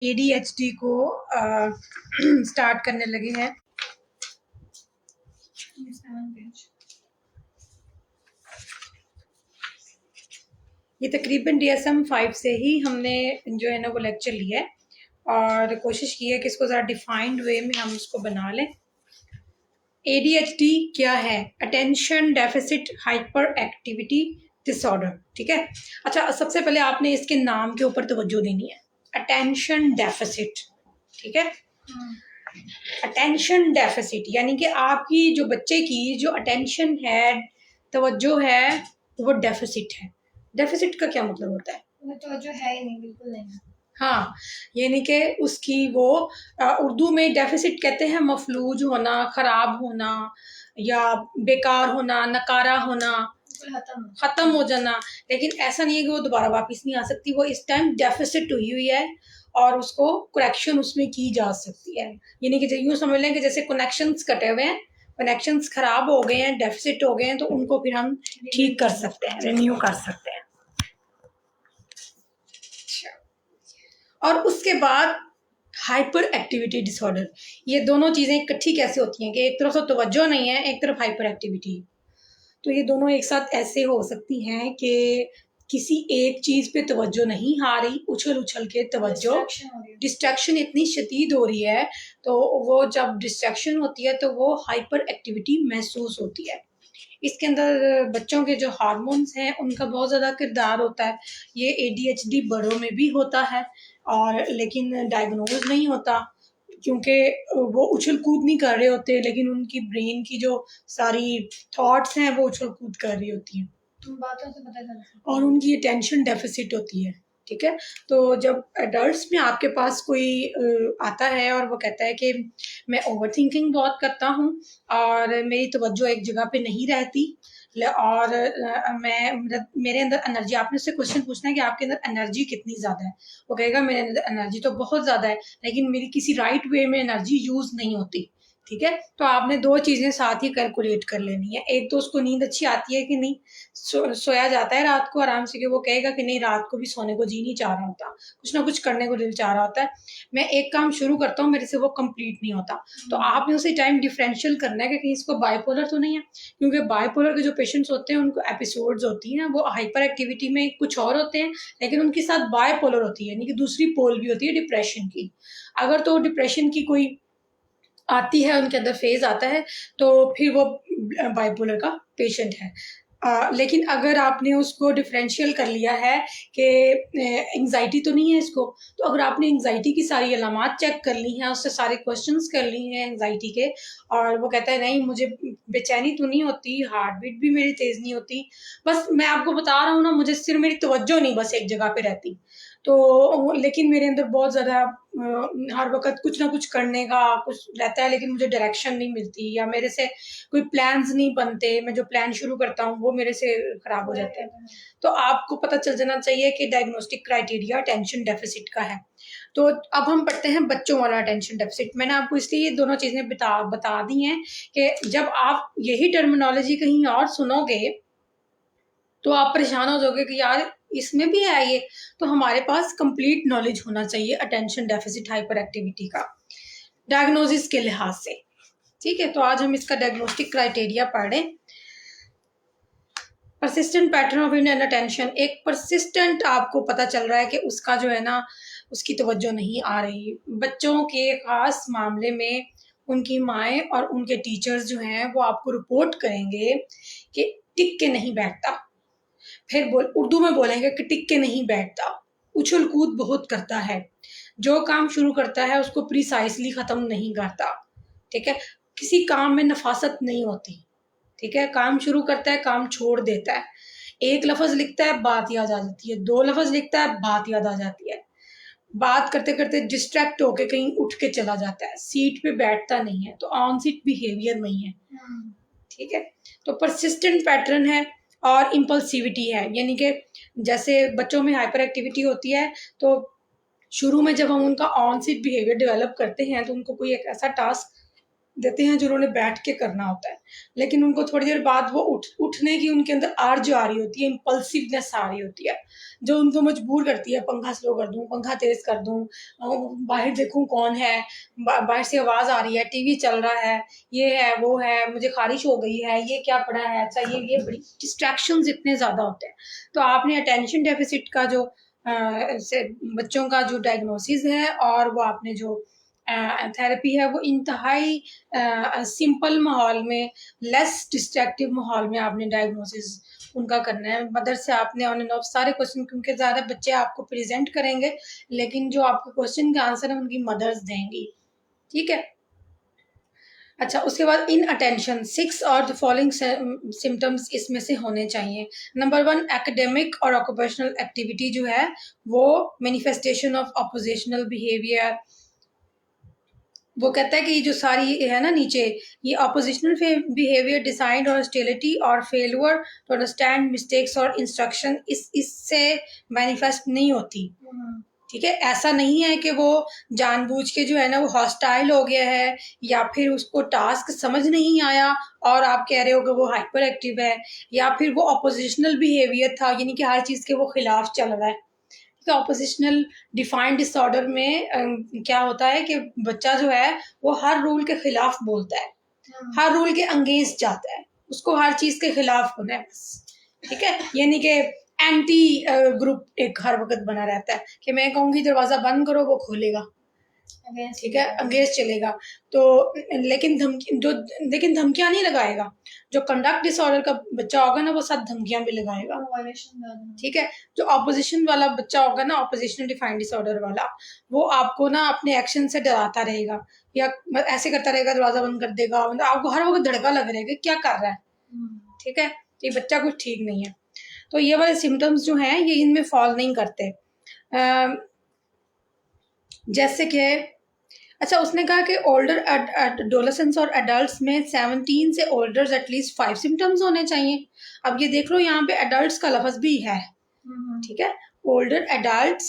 ADHD को start करने लगे हैं। ये तकरीबन DSM 5 से ही हमने जो है ना वो लेक्चर लिया है और कोशिश की है कि इसको ज़रा डिफाइंड वे में हम इसको बना लें। ADHD क्या है? Attention deficit hyper activity disorder. ठीक है, अच्छा सबसे पहले आपने इसके नाम के ऊपर तवज्जो देनी है, अटेंशन डेफिसिट। ठीक है, अटेंशन डेफिसिट यानी कि आपकी जो बच्चे की जो अटेंशन है, तवज्जो है, वो डेफिसिट है। डेफिसिट का क्या मतलब होता है? वो तवज्जो है ही नहीं, बिल्कुल नहीं। हाँ, यानी कि उसकी वो उर्दू में डेफिसिट कहते हैं मफलूज होना, ख़राब होना या बेकार होना, नकारा होना, ख़त्म हो जाना। लेकिन ऐसा नहीं है कि वो दोबारा वापस नहीं आ सकती, वो इस टाइम डेफिसिट हुई है और उसको करेक्शन उसमें की जा सकती है। यानी कि यूँ समझ लें कि जैसे कनेक्शंस कटे हुए हैं, कनेक्शंस ख़राब हो गए हैं, डेफिसिट हो गए हैं, तो उनको फिर हम ठीक कर सकते हैं, रिन्यू कर सकते हैं। और उसके बाद हाइपर एक्टिविटी डिसऑर्डर। ये दोनों चीज़ें इकट्ठी कैसे होती हैं कि एक तरफ तो तवज्जो नहीं है, एक तरफ हाइपर एक्टिविटी। तो ये दोनों एक साथ ऐसे हो सकती हैं कि किसी एक चीज़ पे तवज्जो नहीं आ रही, उछल उछल के तवज्जो, डिस्ट्रैक्शन इतनी शदीद हो रही है, तो वो जब डिस्ट्रैक्शन होती है तो वो हाइपर एक्टिविटी महसूस होती है। इसके अंदर बच्चों के जो हार्मोन्स हैं उनका बहुत ज़्यादा किरदार होता है। ये ADHD बड़ों में भी होता है और लेकिन डायग्नोज नहीं होता, क्योंकि वो उछल कूद नहीं कर रहे होते, लेकिन उनकी ब्रेन की जो सारी थॉट्स हैं वो उछल कूद कर रही होती हैं, बातों से पता चलता है। और उनकी अटेंशन डेफिसिट होती है। ठीक है, तो जब एडल्ट्स में आपके पास कोई आता है और वो कहता है कि मैं ओवर थिंकिंग बहुत करता हूँ और मेरी तवज्जो एक जगह पे नहीं रहती और मेरे अंदर एनर्जी, आपने उससे क्वेश्चन पूछना है कि आपके अंदर एनर्जी कितनी ज़्यादा है, वो कहेगा मेरे अंदर एनर्जी तो बहुत ज़्यादा है, लेकिन मेरी किसी राइट वे में एनर्जी यूज़ नहीं होती। ठीक है, तो आपने दो चीज़ें साथ ही कैलकुलेट कर लेनी है। एक तो उसको नींद अच्छी आती है कि नहीं, सोया जाता है रात को आराम से, कि वो कहेगा कि नहीं रात को भी सोने को जी नहीं चाह रहा होता, कुछ ना कुछ करने को दिल चाह रहा होता है, मैं एक काम शुरू करता हूँ मेरे से वो कंप्लीट नहीं होता। तो आपने उसी टाइम डिफरेंशियल करना है कि कहीं इसको बाइपोलर तो नहीं है, क्योंकि बाइपोलर के जो पेशेंट्स होते हैं उनको एपिसोड्स होती हैं, वो हाइपर एक्टिविटी में कुछ और होते हैं, लेकिन उनके साथ बाइपोलर होती है, यानी कि दूसरी पोल भी होती है डिप्रेशन की। अगर तो डिप्रेशन की कोई आती है, उनके अंदर फेज आता है, तो फिर वो बाइपोलर का पेशेंट है। लेकिन अगर आपने उसको डिफरेंशियल कर लिया है कि एंग्जाइटी तो नहीं है इसको, तो अगर आपने एंग्जाइटी की सारी अलामात चेक कर ली हैं, उससे सारे क्वेश्चंस कर ली हैं एंग्जाइटी के, और वो कहता है नहीं मुझे बेचैनी तो नहीं होती, हार्ट बीट भी मेरी तेज़ नहीं होती, बस मैं आपको बता रहा हूँ ना, मुझे सिर्फ मेरी तवज्जो नहीं बस एक जगह पे रहती, तो लेकिन मेरे अंदर बहुत ज़्यादा हर वक़्त कुछ ना कुछ करने का कुछ रहता है, लेकिन मुझे डायरेक्शन नहीं मिलती या मेरे से कोई प्लान्स नहीं बनते, मैं जो प्लान शुरू करता हूँ वो मेरे से ख़राब हो जाते हैं। तो आपको पता चल जाना चाहिए कि डायग्नोस्टिक क्राइटेरिया अटेंशन डेफिसिट का है। तो अब हम पढ़ते हैं बच्चों वाला अटेंशन डेफिसिट। मैंने आपको इसलिए ये दोनों चीज़ें बता दी हैं कि जब आप यही टर्मिनोलॉजी कहीं और सुनोगे तो आप परेशान हो जाओगे कि यार इसमें भी है ये, तो हमारे पास कंप्लीट नॉलेज होना चाहिए अटेंशन डेफिसिट हाइपर एक्टिविटी का डायग्नोसिस के लिहाज से। ठीक है, तो आज हम इसका डायग्नोस्टिक क्राइटेरिया पढ़ें। परसिस्टेंट पैटर्न ऑफ इनअटेंशन, एक परसिस्टेंट आपको पता चल रहा है कि उसका जो है ना उसकी तवज्जो नहीं आ रही। बच्चों के खास मामले में उनकी माएँ और उनके टीचर्स जो हैं वो आपको रिपोर्ट करेंगे कि टिक के नहीं बैठता, फिर उर्दू में बोलेंगे कि टिक के नहीं बैठता, उछल कूद बहुत करता है, जो काम शुरू करता है उसको प्रिसाइसली ख़त्म नहीं करता। ठीक है, किसी काम में नफासत नहीं होती। ठीक है, काम शुरू करता है काम छोड़ देता है, एक लफ्ज़ लिखता है बात याद आ जाती है, दो लफ्ज़ लिखता है बात याद आ जाती है, बात करते करते डिस्ट्रैक्ट होके कहीं उठ के चला जाता है, सीट पे बैठता नहीं है, तो ऑन सीट बिहेवियर नहीं है। ठीक है, तो परसिस्टेंट पैटर्न है और इम्पल्सिविटी है, यानी कि जैसे बच्चों में हाइपर एक्टिविटी होती है, तो शुरू में जब हम उनका ऑन सीट बिहेवियर डेवलप करते हैं तो उनको कोई एक ऐसा टास्क देते हैं जो उन्होंने बैठ के करना होता है, लेकिन उनको थोड़ी देर बाद वो उठने की उनके अंदर आर्ज आ रही होती है, इम्पल्सिवनेस आ रही होती है, जो उनको मजबूर करती है पंखा स्लो कर दूं, पंखा तेज कर दूं, बाहर देखूं कौन है, बाहर से आवाज़ आ रही है, टीवी चल रहा है, ये है वो है, मुझे खारिश हो गई है, ये क्या पड़ा है, अच्छा ये बड़ी डिस्ट्रैक्शंस इतने ज़्यादा होते हैं। तो आपने अटेंशन डेफिसिट का जो बच्चों का जो डायग्नोसिस है और वो आपने जो थेरेपी है वो इंतहाई सिंपल माहौल में, लेस डिस्ट्रैक्टिव माहौल में आपने डायग्नोसिस उनका करना है। मदर से आपने ऑन एंड ऑफ सारे क्वेश्चन, क्योंकि ज़्यादा बच्चे आपको प्रेजेंट करेंगे, लेकिन जो आपके क्वेश्चन के आंसर है उनकी मदर्स देंगी, ठीक है। अच्छा, उसके बाद इन अटेंशन 6 और द फॉलोइंग सिम्टम्स इसमें से होने चाहिए। नंबर 1, एकेडमिक और ऑक्यूपेशनल एक्टिविटी जो है वो मैनिफेस्टेशन ऑफ ऑपोजिशनल बिहेवियर, वो कहता है कि ये जो सारी है ना नीचे, ये ऑपोजिशनल बिहेवियर, डिसाइड और हॉस्टिलिटी और फेलियर टू अंडरस्टैंड मिस्टेक्स और इंस्ट्रक्शन इससे मैनिफेस्ट नहीं होती, ठीक है। ऐसा नहीं है कि वो जानबूझ के जो है ना वो हॉस्टाइल हो गया है या फिर उसको टास्क समझ नहीं आया और आप कह रहे हो कि वो हाइपर एक्टिव है, या फिर वो ऑपोजिशनल बिहेवियर था, यानी कि हर चीज़ के वो खिलाफ चल रहा है। तो ऑपोजिशनल डिफाइंड डिसऑर्डर में क्या होता है कि बच्चा जो है वो हर रूल के खिलाफ बोलता है, हर रूल के अंगेंस्ट जाता है, उसको हर चीज़ के खिलाफ होना है बस, ठीक है। यानी कि एंटी ग्रुप एक हर वक्त बना रहता है कि मैं कहूँगी दरवाज़ा बंद करो वो खोलेगा, ठीक है, अंगेंस्ट चलेगा। तो लेकिन धमकियां नहीं लगाएगा। जो कंडक्ट डिसऑर्डर का बच्चा होगा ना वो साथ धमकियां भी लगाएगा, ठीक है। जो ऑपोजिशन वाला बच्चा होगा ना, ऑपोजिशनल डिफाइंड डिसऑर्डर वाला, वो आपको ना अपने एक्शन से डराता रहेगा या ऐसे करता रहेगा, दरवाजा बंद कर देगा, मतलब आपको हर वक्त धड़का लग रहेगा क्या कर रहा है, ठीक है। ये बच्चा कुछ ठीक नहीं है। तो ये वाले सिम्टम्स जो हैं ये इनमें फॉल नहीं करते। जैसे कि अच्छा, उसने कहा कि ओल्डर एडोलेसेंट्स और एडल्ट्स में 17 से ओल्डर एटलीस्ट 5 सिम्टम्स होने चाहिए। अब ये देख लो यहाँ पे एडल्ट्स का लफ्ज भी है, ठीक है। ओल्डर एडल्ट्स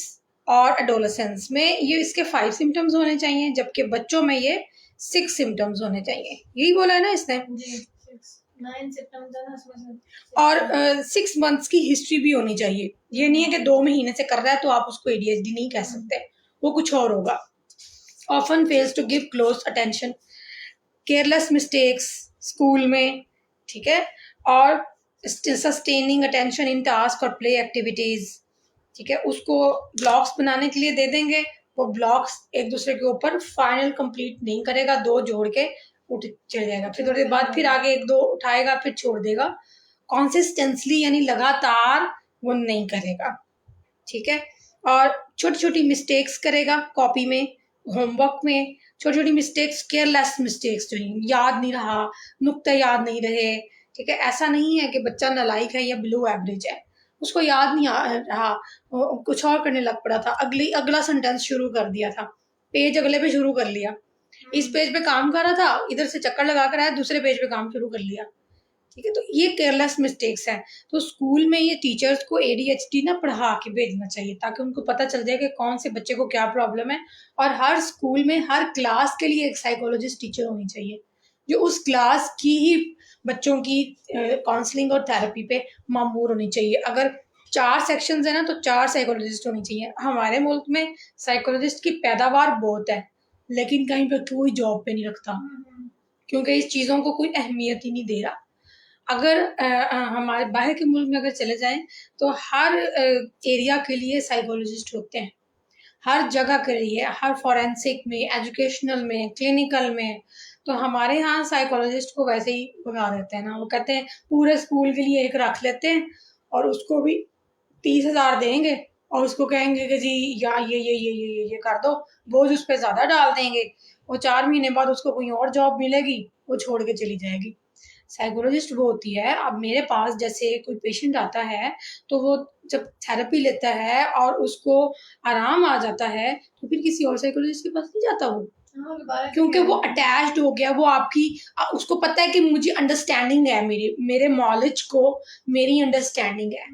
और एडोलेसेंट्स में ये इसके 5 सिम्टम्स होने चाहिए, जबकि बच्चों में ये 6 सिम्टम्स होने चाहिए। यही बोला है ना इसने, 9 सिम्टम्स और 6 मंथ्स की हिस्ट्री भी होनी चाहिए। ये नहीं है कि 2 महीने से कर रहा है तो आप उसको ADHD नहीं कह सकते, वो कुछ और होगा। Often fails to give close attention, careless mistakes school में, ठीक है, और sustaining attention in task और play activities, ठीक है। उसको ब्लॉक्स बनाने के लिए दे देंगे, वो ब्लॉक्स एक दूसरे के ऊपर फाइनल कंप्लीट नहीं करेगा, 2 जोड़ के उठ चल जाएगा, फिर थोड़ी देर बाद फिर आगे 1-2 उठाएगा, फिर छोड़ देगा। कॉन्सिस्टेंसली यानी लगातार वो नहीं करेगा, ठीक है। और छोटी छोटी मिस्टेक्स करेगा कॉपी में, होमवर्क में, छोटी छोटी मिस्टेक्स, केयरलेस मिस्टेक्स जो हैं, याद नहीं रहा, नुक्ते याद नहीं रहे, ठीक है। ऐसा नहीं है कि बच्चा नालायक है या बिलो एवरेज है, उसको याद नहीं रहा, कुछ और करने लग पड़ा था, अगला सेंटेंस शुरू कर दिया था, पेज अगले पे शुरू कर लिया, इस पेज पे काम कर रहा था, इधर से चक्कर लगा कर आया, दूसरे पेज पे काम शुरू कर लिया, ठीक है। तो ये केयरलेस मिस्टेक्स हैं। तो स्कूल में ये टीचर्स को ADHD ना पढ़ा के भेजना चाहिए ताकि उनको पता चल जाए कि कौन से बच्चे को क्या प्रॉब्लम है, और हर स्कूल में हर क्लास के लिए एक साइकोलॉजिस्ट टीचर होनी चाहिए जो उस क्लास की ही बच्चों की काउंसलिंग और थेरेपी पे मामूर होनी चाहिए। अगर 4 सेक्शंस है ना तो 4 साइकोलॉजिस्ट होनी चाहिए। हमारे मुल्क में साइकोलॉजिस्ट की पैदावार बहुत है, लेकिन कहीं पे कोई जॉब पे नहीं रखता क्योंकि इस चीज़ों को कोई अहमियत ही नहीं दे रहा। अगर हमारे बाहर के मुल्क में अगर चले जाएं तो हर एरिया के लिए साइकोलॉजिस्ट होते हैं, हर जगह के लिए, हर फॉरेंसिक में, एजुकेशनल में, क्लिनिकल में। तो हमारे यहाँ साइकोलॉजिस्ट को वैसे ही भगा देते हैं ना, वो कहते हैं पूरे स्कूल के लिए एक रख लेते हैं और उसको भी 30,000 देंगे और उसको कहेंगे कि जी या ये कर दो, बोझ उस पर ज़्यादा डाल देंगे, और 4 महीने बाद उसको कोई और जॉब मिलेगी, वो छोड़ के चली जाएगी। साइकोलॉजिस्ट वो होती है, अब मेरे पास जैसे कोई पेशेंट आता है तो वो जब थेरेपी लेता है और उसको आराम आ जाता है तो फिर किसी और साइकोलॉजिस्ट के पास नहीं जाता वो, क्योंकि वो अटैच्ड हो गया, वो आपकी उसको पता है कि मुझे अंडरस्टैंडिंग है, मेरे नॉलेज को मेरी अंडरस्टैंडिंग है,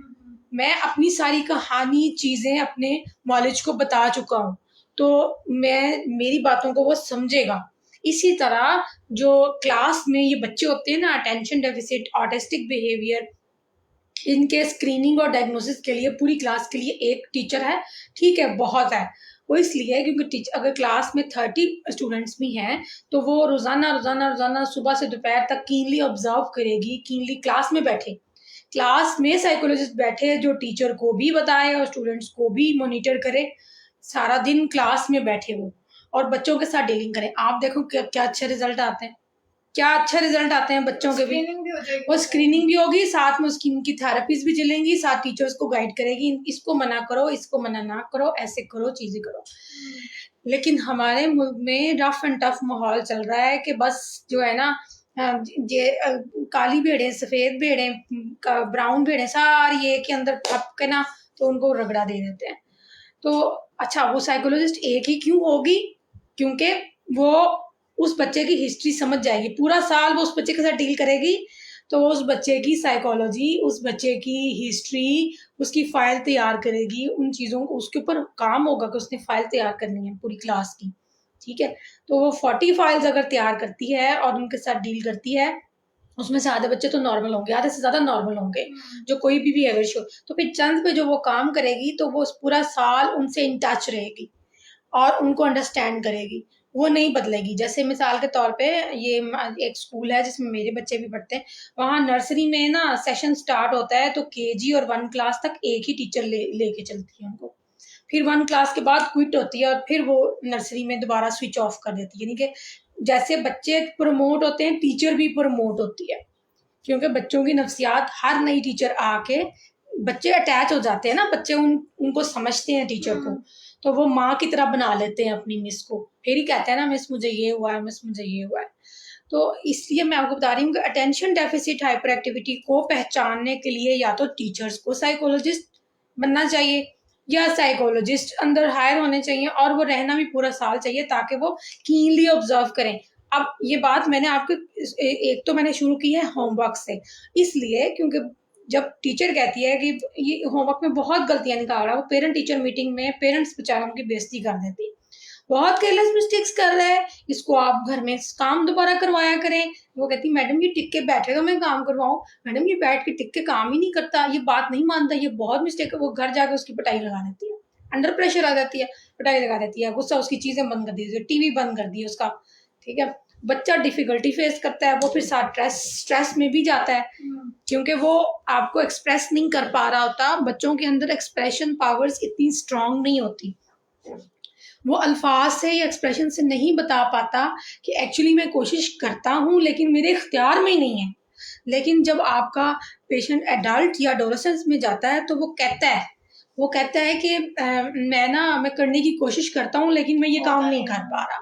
मैं अपनी सारी कहानी चीज़ें अपने नॉलेज को बता चुका हूँ, तो मेरी बातों को वो समझेगा, इसी तरह जो क्लास में ये बच्चे होते हैं ना, अटेंशन डेफिसिट, ऑटिस्टिक बिहेवियर, इनके स्क्रीनिंग और डायग्नोसिस के लिए पूरी क्लास के लिए एक टीचर है, ठीक है, बहुत है। वो इसलिए क्योंकि अगर क्लास में 30 स्टूडेंट्स भी हैं तो वो रोजाना रोजाना रोजाना सुबह से दोपहर तक कीनली ऑब्जर्व करेगी, कीनली क्लास में बैठे, क्लास में साइकोलॉजिस्ट बैठे जो टीचर को भी बताए और स्टूडेंट्स को भी मॉनिटर करे, सारा दिन क्लास में बैठे वो और बच्चों के साथ डीलिंग करें। आप देखो क्या क्या अच्छे रिजल्ट आते हैं, क्या अच्छे रिजल्ट आते हैं बच्चों के भी। स्क्रीनिंग भी हो जाएगी, वो स्क्रीनिंग भी होगी, साथ में उसकी उनकी थेरेपीज भी चलेंगी, साथ टीचर्स को गाइड करेगी, इसको मना करो, इसको मना ना करो, ऐसे करो, चीजें करो। लेकिन हमारे मुल्क में रफ एंड टफ माहौल चल रहा है कि बस जो है ना, ये काली भेड़ें, सफेद भेड़ें, ब्राउन भेड़ें सारी एक के अंदर थप के ना तो उनको रगड़ा दे देते हैं। तो अच्छा, वो साइकोलॉजिस्ट एक ही क्यों होगी? क्योंकि वो उस बच्चे की हिस्ट्री समझ जाएगी, पूरा साल वो उस बच्चे के साथ डील करेगी, तो उस बच्चे की साइकोलॉजी, उस बच्चे की हिस्ट्री, उसकी फाइल तैयार करेगी, उन चीज़ों को उसके ऊपर काम होगा कि उसने फाइल तैयार करनी है पूरी क्लास की, ठीक है। तो वो 40 फाइल्स अगर तैयार करती है और उनके साथ डील करती है, उसमें से आधे बच्चे तो नॉर्मल होंगे, आधे से ज्यादा नॉर्मल होंगे जो कोई भी बिहेवियर शो, तो फिर चंद पे जो वो काम करेगी तो वो पूरा साल उनसे इन टच रहेगी और उनको अंडरस्टैंड करेगी, वो नहीं बदलेगी। जैसे मिसाल के तौर पे ये एक स्कूल है जिसमें मेरे बच्चे भी पढ़ते हैं, वहाँ नर्सरी में ना सेशन स्टार्ट होता है तो केजी और 1 क्लास तक एक ही टीचर लेके चलती है उनको, फिर 1 क्लास के बाद क्विट होती है और फिर वो नर्सरी में दोबारा स्विच ऑफ कर देती है। यानी कि जैसे बच्चे प्रमोट होते हैं, टीचर भी प्रमोट होती है, क्योंकि बच्चों की नफ्सियात, हर नई टीचर आके बच्चे अटैच हो जाते हैं ना, बच्चे उनको समझते हैं टीचर को, तो वो माँ की तरह बना लेते हैं अपनी मिस को, फिर ही कहते हैं ना मिस मुझे ये हुआ है, मिस मुझे ये हुआ है। तो इसलिए मैं आपको बता रही हूँ कि अटेंशन डेफिसिट हाइपर एक्टिविटी को पहचानने के लिए या तो टीचर्स को साइकोलॉजिस्ट बनना चाहिए या साइकोलॉजिस्ट अंदर हायर होने चाहिए और वो रहना भी पूरा साल चाहिए ताकि वो कीनली ऑब्जर्व करें। अब ये बात मैंने आपको एक तो मैंने शुरू की है होमवर्क से, इसलिए क्योंकि जब टीचर कहती है कि ये होमवर्क में बहुत गलतियां निकाल रहा है, वो पेरेंट टीचर मीटिंग में पेरेंट्स बेचारों की बेइज्जती कर देती है, बहुत केयरलेस मिस्टेक्स कर रहा है, इसको आप घर में काम दोबारा करवाया करें। वो कहती मैडम ये टिक के बैठेगा मैं काम करवाऊं, मैडम ये बैठ के टिक के काम ही नहीं करता, ये बात नहीं मानता, ये बहुत मिस्टेक है। वो घर जाके उसकी पिटाई लगा देती है, अंडर प्रेशर आ जाती है, पिटाई लगा देती है, गुस्सा, उसकी चीजें बंद कर दी, टीवी बंद कर दी उसका, ठीक है। बच्चा डिफिकल्टी फेस करता है, वो फिर साथ स्ट्रेस में भी जाता है क्योंकि वो आपको एक्सप्रेस नहीं कर पा रहा होता, बच्चों के अंदर एक्सप्रेशन पावर्स इतनी स्ट्रांग नहीं होती, वो अल्फाज से या एक्सप्रेशन से नहीं बता पाता कि एक्चुअली मैं कोशिश करता हूँ लेकिन मेरे इख्तियार में नहीं है। लेकिन जब आपका पेशेंट एडल्ट या एडोलेसेंस में जाता है तो वो कहता है कि मैं करने की कोशिश करता हूँ लेकिन मैं ये काम नहीं कर पा रहा,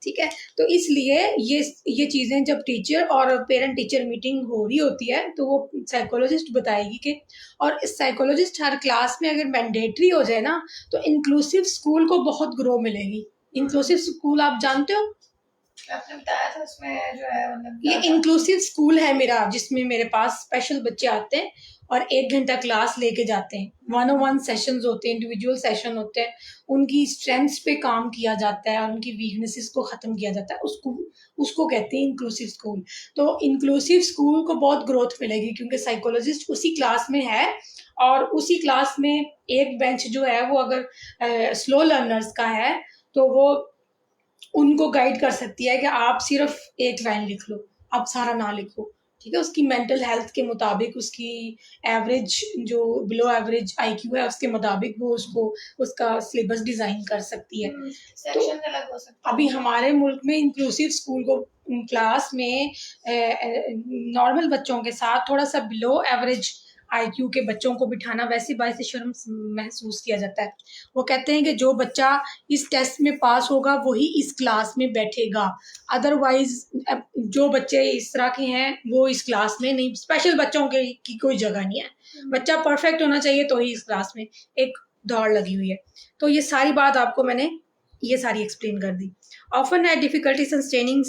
ठीक है। तो इसलिए ये चीज़ें जब टीचर और पेरेंट टीचर मीटिंग हो रही होती है तो वो साइकोलॉजिस्ट बताएगी कि, और इस साइकोलॉजिस्ट हर क्लास में अगर मैंडेटरी हो जाए ना तो इंक्लूसिव स्कूल को बहुत ग्रो मिलेगी। इंक्लूसिव स्कूल आप जानते हो? आपने बताया था उसमें जो है मतलब ये इंक्लूसिव स्कूल है मेरा, जिसमें मेरे पास स्पेशल बच्चे आते हैं और 1 घंटा क्लास लेके जाते हैं, 1-on-1 सेशंस होते हैं, इंडिविजुअल सेशन होते हैं, उनकी स्ट्रेंथ्स पे काम किया जाता है और उनकी वीकनेसेस को ख़त्म किया जाता है, उसको कहते हैं इंक्लूसिव स्कूल। तो इंक्लूसिव स्कूल को बहुत ग्रोथ मिलेगी क्योंकि साइकोलॉजिस्ट उसी क्लास में है और उसी क्लास में एक बेंच जो है वो अगर स्लो लर्नर्स का है तो वो उनको गाइड कर सकती है कि आप सिर्फ एक लाइन लिख लो, आप सारा ना लिखो, ठीक है। उसकी मेंटल हेल्थ के मुताबिक, उसकी एवरेज जो बिलो एवरेज आईक्यू है उसके मुताबिक वो उसका सिलेबस डिजाइन कर सकती है। सेक्शन अलग हो सकता है। अभी हमारे मुल्क में इंक्लूसिव स्कूल को क्लास में नॉर्मल बच्चों के साथ थोड़ा सा बिलो एवरेज आईक्यू के बच्चों को बिठाना वैसे बायसे शर्म महसूस किया जाता है। वो कहते हैं कि जो बच्चा इस टेस्ट में पास होगा वही इस क्लास में बैठेगा, अदरवाइज जो बच्चे इस तरह के हैं वो इस क्लास में नहीं, स्पेशल बच्चों की कोई जगह नहीं है, बच्चा परफेक्ट होना चाहिए तो ही इस क्लास में एक दौड़ लगी हुई है। तो ये सारी बात आपको मैंने ये सारी एक्सप्लेन कर दी। ऑफन है difficulty sustaining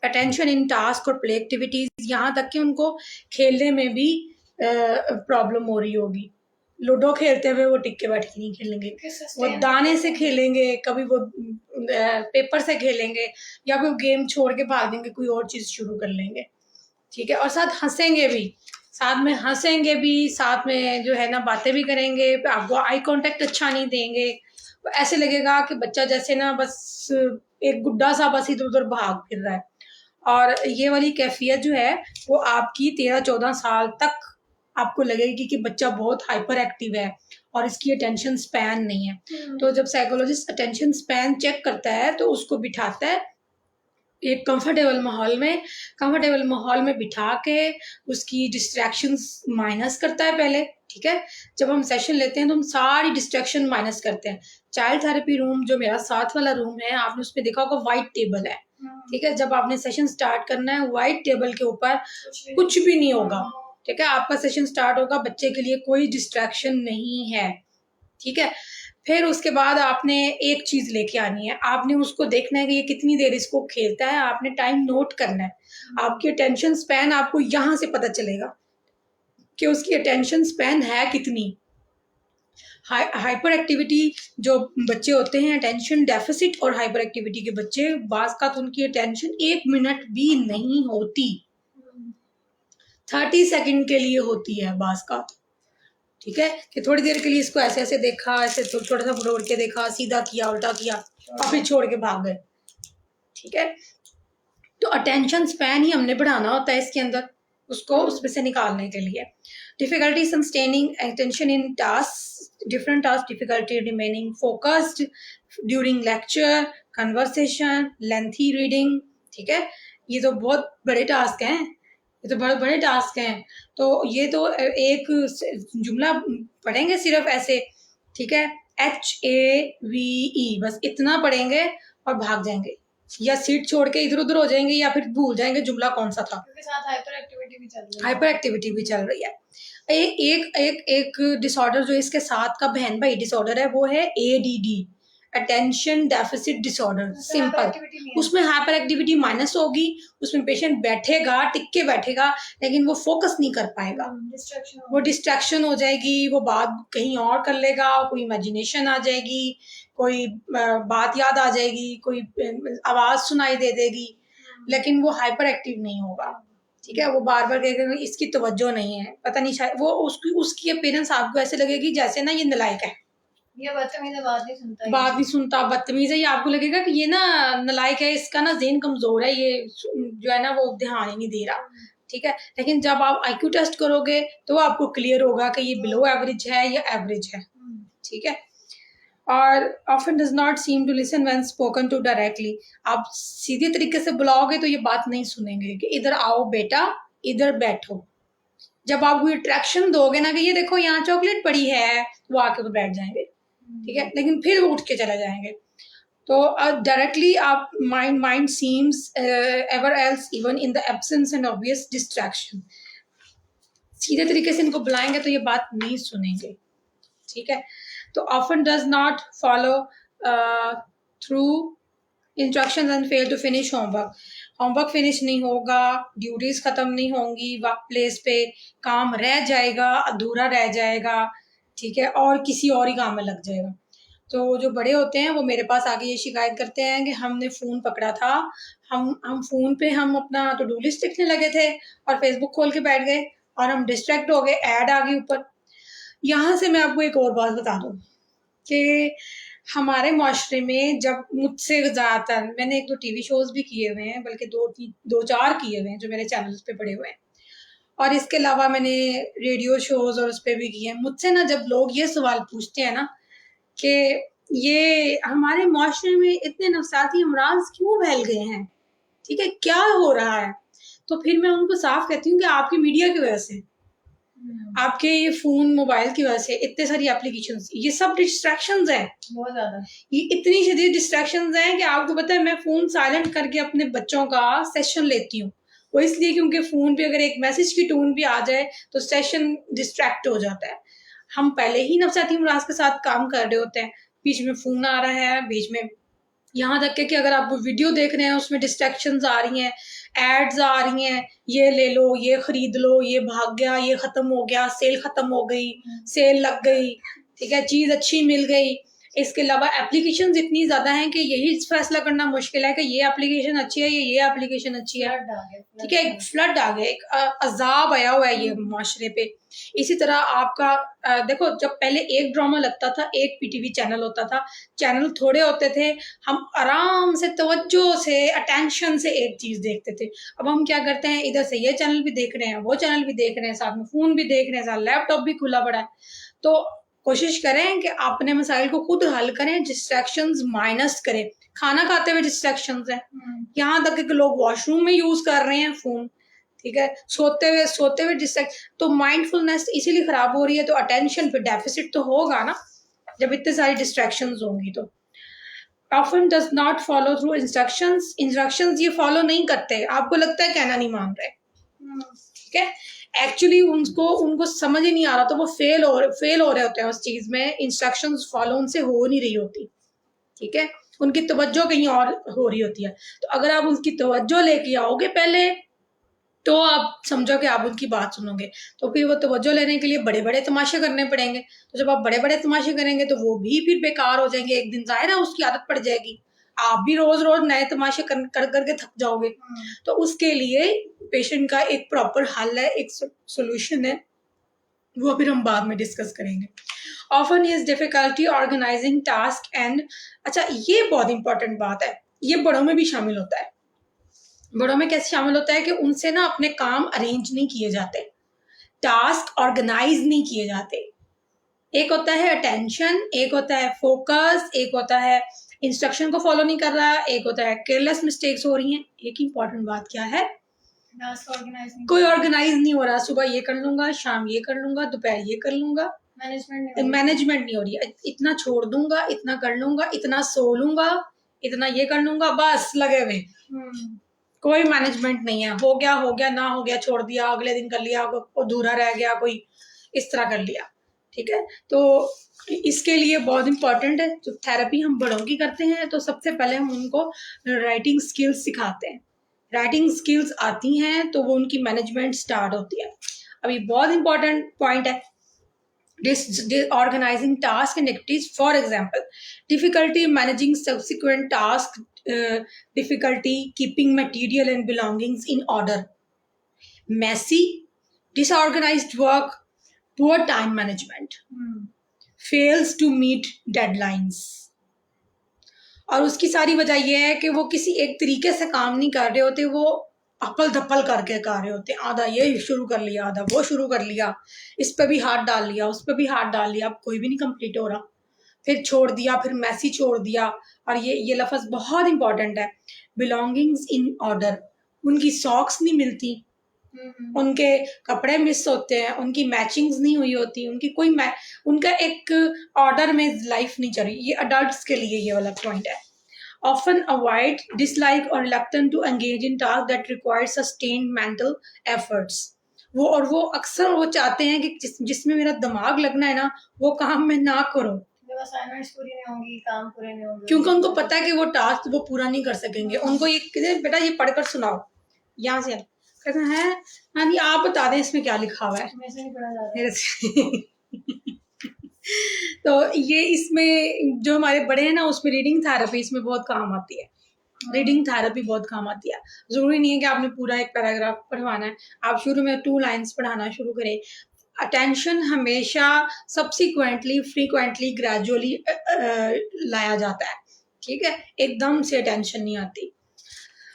attention in task और प्ले एक्टिविटीज, यहाँ तक कि उनको खेलने में भी प्रॉब्लम हो रही होगी, लूडो खेलते हुए वो टिक के बैठ के नहीं खेलेंगे, वो दाने से खेलेंगे, कभी वो पेपर से खेलेंगे, या फिर गेम छोड़ के भाग देंगे, कोई और चीज़ शुरू कर लेंगे। ठीक है, और साथ हंसेंगे भी, साथ में हंसेंगे भी, साथ में जो है ना बातें भी करेंगे, आपको आई कांटेक्ट अच्छा नहीं देंगे, तो ऐसे लगेगा कि बच्चा जैसे ना बस एक गुड्डा सा बस इधर उधर भाग फिर रहा है। और ये वाली कैफियत जो है वो आपकी 13-14 साल तक आपको लगेगी कि बच्चा बहुत हाइपर एक्टिव है और इसकी अटेंशन स्पैन नहीं है। तो जब साइकोलॉजिस्ट अटेंशन स्पैन चेक करता है तो उसको बिठाता है एक कंफर्टेबल माहौल में बिठा के उसकी डिस्ट्रैक्शंस माइनस करता है पहले। ठीक है, जब हम सेशन लेते हैं तो हम सारी डिस्ट्रैक्शन माइनस करते हैं। चाइल्ड थेरेपी रूम जो मेरा साथ वाला रूम है, आपने उसमें देखा होगा वाइट टेबल है। ठीक है, जब आपने सेशन स्टार्ट करना है वाइट टेबल के ऊपर कुछ भी नहीं होगा। ठीक है, आपका सेशन स्टार्ट होगा, बच्चे के लिए कोई डिस्ट्रैक्शन नहीं है। ठीक है, फिर उसके बाद आपने एक चीज लेके आनी है, आपने उसको देखना है कि ये कितनी देर इसको खेलता है, आपने टाइम नोट करना है। आपकी अटेंशन स्पैन आपको यहाँ से पता चलेगा कि उसकी अटेंशन स्पैन है कितनी। हाइपर एक्टिविटी जो बच्चे होते हैं, अटेंशन डेफिसिट और हाइपर एक्टिविटी के बच्चे, बाज का तो उनकी अटेंशन 1 मिनट भी नहीं होती, 30 सेकंड के लिए होती है बाज का। ठीक है, कि थोड़ी देर के लिए इसको ऐसे ऐसे देखा, ऐसे छोटा सा मुड़ के देखा, सीधा किया, उल्टा किया और फिर छोड़ के भाग गए। ठीक है, तो अटेंशन स्पैन ही हमने बढ़ाना होता है इसके अंदर, उसको उसमें से निकालने के लिए। Difficulty sustaining attention in task, different task, difficulty remaining focused during lecture, conversation, lengthy reading. ठीक है, ये तो बहुत बड़े टास्क हैं, ये तो बड़े बड़े टास्क हैं। तो ये तो एक जुमला पढ़ेंगे सिर्फ ऐसे। ठीक है, HAVE बस इतना पढ़ेंगे और भाग जाएंगे, या सीट छोड़ के इधर उधर हो जाएंगे, या फिर भूल जाएंगे जुमला कौन सा था, क्योंकि साथ हाइपर एक्टिविटी भी चल रही है। हाइपर एक्टिविटी भी चल रही है। एक डिसऑर्डर जो इसके साथ का बहन भाई डिसऑर्डर है वो है ADD, attention deficit disorder. Simple, उसमें हाइपर एक्टिविटी माइनस होगी, उसमें पेशेंट बैठेगा, टिक के बैठेगा, लेकिन वो फोकस नहीं कर पाएगा, वो डिस्ट्रैक्शन हो जाएगी, वो बात कहीं और कर लेगा, कोई इमेजिनेशन आ जाएगी, कोई बात याद आ जाएगी, कोई आवाज सुनाई दे देगी, लेकिन वो हाइपर एक्टिव नहीं होगा। ठीक है, वो बार बार कहेगा इसकी तवज्जो नहीं है, पता नहीं शायद वो उसकी अपीयरेंस आपको ऐसे लगेगी जैसे ना ये नालायक है, ये बदतमीज है, बात नहीं सुनता, बदतमीज है, ये आपको लगेगा कि ये ना नालायक है, इसका ना ज़हन कमजोर है, ये जो है ना वो ध्यान ही नहीं दे रहा। ठीक है, लेकिन जब आप IQ टेस्ट करोगे तो आपको क्लियर होगा कि ये बिलो एवरेज है या एवरेज है। ठीक है, और often does not seem to listen when spoken to directly, आप सीधे तरीके से बुलाओगे तो ये बात नहीं सुनेंगे कि इधर आओ बेटा, इधर बैठो। जब आप कोई अट्रैक्शन दोगे ना कि ये देखो यहाँ चॉकलेट पड़ी है, वो आके तो बैठ जाएंगे। ठीक है, लेकिन फिर वो उठ के चले जाएंगे। तो डायरेक्टली आप mind seems ever else even in the absence and obvious distraction, सीधे तरीके से इनको बुलाएंगे तो ये बात नहीं सुनेंगे। ठीक है, तो often does not follow through instructions and fail to finish homework finish नहीं होगा, ड्यूटीज खत्म नहीं होंगी, वर्क प्लेस पे काम रह जाएगा, अधूरा रह जाएगा। ठीक है, और किसी और ही काम में लग जाएगा। तो जो बड़े होते हैं वो मेरे पास आके ये शिकायत करते हैं कि हमने फ़ोन पकड़ा था, हम फ़ोन पे हम अपना टू डू लिस्ट लिखने लगे थे और फेसबुक खोल के बैठ गए और हम डिस्ट्रैक्ट हो गए, ऐड आ गई ऊपर। यहाँ से मैं आपको एक और बात बता दूँ कि हमारे माशरे में जब मुझसे ज़्यादातर, मैंने 1-2 TV शोज़ भी किए हुए हैं, बल्कि 2-4 किए हुए हैं जो मेरे चैनल्स पे पड़े हुए हैं, और इसके अलावा मैंने रेडियो शोज़ और उस पर भी किए हैं। मुझसे ना जब लोग ये सवाल पूछते हैं ना कि ये हमारे माशरे में इतने नफसाती अमराज क्यों फैल गए हैं, ठीक है, क्या हो रहा है, तो फिर मैं उनको साफ कहती हूँ कि आपकी मीडिया की वजह से, आपके ये फोन मोबाइल की वजह से, इतने सारी एप्लीकेशंस, ये सब डिस्ट्रैक्शंस हैं, बहुत ज्यादा, ये इतनी शदीद डिस्ट्रैक्शंस हैं कि आपको पता है मैं फोन साइलेंट करके अपने बच्चों का सेशन लेती हूँ, वो इसलिए क्योंकि फोन पे अगर एक मैसेज की टोन भी आ जाए तो सेशन डिस्ट्रैक्ट हो जाता है। हम पहले ही नफसाती अमराज के साथ काम कर रहे होते हैं, बीच में फोन आ रहा है, बीच में यहाँ तक कि अगर आप वीडियो देख रहे हैं उसमें डिस्ट्रैक्शंस आ रही हैं, एड्स आ रही हैं, ये ले लो, ये खरीद लो, ये भाग गया, ये खत्म हो गया, सेल खत्म हो गई, सेल लग गई, ठीक है, चीज अच्छी मिल गई। इसके अलावा एप्लीकेशंस इतनी ज्यादा हैं कि यही फैसला करना मुश्किल है कि ये एप्लीकेशन अच्छी है, ये एप्लीकेशन अच्छी है, ठीक है। एक फ्लड आ गया, एक अजाब आया हुआ है ये माशरे पे। इसी तरह आपका देखो, जब पहले एक ड्रामा लगता था, एक पीटीवी चैनल होता था, चैनल थोड़े होते थे, हम आराम से तवज्जो से अटेंशन से एक चीज देखते थे। अब हम क्या करते हैं, इधर से ये चैनल भी देख रहे हैं, वो चैनल भी देख रहे हैं, साथ में फोन भी देख रहे हैं, साथ लैपटॉप भी खुला पड़ा है। तो कोशिश करें कि अपने मसाइल को खुद हल करें, डिस्ट्रैक्शंस माइनस करें। खाना खाते हुए डिस्ट्रैक्शंस हैं, यहाँ तक कि लोग वॉशरूम में यूज कर रहे हैं फोन, ठीक है, सोते हुए डिस्ट्रैक्ट। तो माइंडफुलनेस इसीलिए खराब हो रही है। तो अटेंशन पे डेफिसिट तो होगा ना जब इतने सारी डिस्ट्रैक्शंस होंगी। तो often does not follow through instructions ये फॉलो नहीं करते, आपको लगता है कहना नहीं मान रहे, ठीक है, एक्चुअली उनको समझ ही नहीं आ रहा, तो वो फेल हो रहे होते हैं उस चीज में। इंस्ट्रक्शंस फॉलो उनसे हो नहीं रही होती, ठीक है, उनकी तवज्जो कहीं और हो रही होती है। तो अगर आप उनकी तवज्जो लेके आओगे पहले, तो आप समझो कि आप उनकी बात सुनोगे। तो फिर वो तवज्जो लेने के लिए बड़े बड़े तमाशे करने पड़ेंगे। तो जब आप बड़े बड़े तमाशे करेंगे तो वो भी फिर बेकार हो जाएंगे, एक दिन जाहिर है उसकी आदत पड़ जाएगी, आप भी रोज रोज नए तमाशे कर करके थक जाओगे। तो उसके लिए पेशेंट का एक प्रॉपर हल है, एक सोल्यूशन है, वो फिर हम बाद में डिस्कस करेंगे। Often is difficulty organising task and, अच्छा ये बहुत इंपॉर्टेंट बात है, ये बड़ों में भी शामिल होता है। बड़ों में कैसे शामिल होता है कि उनसे ना अपने काम अरेंज नहीं किए जाते, टास्क ऑर्गेनाइज नहीं किए जाते। एक होता है अटेंशन, एक होता है फोकस, एक होता है इंस्ट्रक्शन को फॉलो नहीं कर रहा, एक होता है केयरलेस मिस्टेक्स हो रही हैं। एक इंपॉर्टेंट बात क्या है, कोई ऑर्गेनाइज नहीं हो रहा। सुबह ये कर लूंगा, शाम ये कर लूंगा, दोपहर ये कर लूंगा, मैनेजमेंट नहीं हो रही है। इतना छोड़ दूंगा, इतना कर लूंगा, इतना सो लूंगा, इतना ये कर लूंगा, बस लगे हुए, कोई मैनेजमेंट नहीं है। हो गया ना हो गया, छोड़ दिया, अगले दिन कर लिया, अधूरा रह गया, कोई इस तरह कर लिया, ठीक है। तो इसके लिए बहुत इंपॉर्टेंट है, जब थेरेपी हम बड़ों की करते हैं तो सबसे पहले हम उनको राइटिंग स्किल्स सिखाते हैं। राइटिंग स्किल्स आती हैं तो वो उनकी मैनेजमेंट स्टार्ट होती है। अभी बहुत इंपॉर्टेंट पॉइंट है, organizing tasks and activities. For example, difficulty managing subsequent tasks, difficulty keeping material and belongings in order, messy, disorganized work, poor time management, fails to meet deadlines. और उसकी सारी वजह यह है कि वो किसी एक तरीके से काम नहीं कर रहे होते, वो अपल धपल करके कर रहे होते हैं। आधा ये शुरू कर लिया, आधा वो शुरू कर लिया, इस पे भी हाथ डाल लिया, उस पे भी हाथ डाल लिया, अब कोई भी नहीं कंप्लीट हो रहा, फिर छोड़ दिया, फिर मैसी छोड़ दिया। और ये लफ्ज बहुत इंपॉर्टेंट है, बिलोंगिंग्स इन ऑर्डर। उनकी सॉक्स नहीं मिलती, उनके कपड़े मिस होते हैं, उनकी मैचिंग्स नहीं हुई होती, उनका एक ऑर्डर में लाइफ नहीं चल रही। ये अडल्ट्स के लिए ये वाला पॉइंट है। Often avoid, dislike or reluctant to engage in tasks that require sustained mental efforts. वो अक्सर वो चाहते हैं कि जिसमें मेरा दिमाग लगना है ना, वो काम मैं ना करूं, असाइनमेंट्स पूरी नहीं होंगी, काम पूरे नहीं होंगे, क्योंकि उनको पता है कि वो टास्क वो पूरा नहीं कर सकेंगे। उनको ये बेटा ये पढ़कर सुनाओ, यहाँ से कहते हैं हाँ जी आप बता दें इसमें क्या लिखा हुआ है, मेरे से नहीं पढ़ा जा रहा। तो ये इसमें जो हमारे बड़े हैं ना, उसमें रीडिंग थेरेपी इसमें बहुत काम आती है। रीडिंग थेरेपी बहुत काम आती है। जरूरी नहीं है कि आपने पूरा एक पैराग्राफ पढ़वाना है, आप शुरू में 2 लाइन्स पढ़ाना शुरू करें। अटेंशन हमेशा सब्सिक्वेंटली, फ्रीक्वेंटली, ग्रेजुअली लाया जाता है, ठीक है, एकदम से अटेंशन नहीं आती।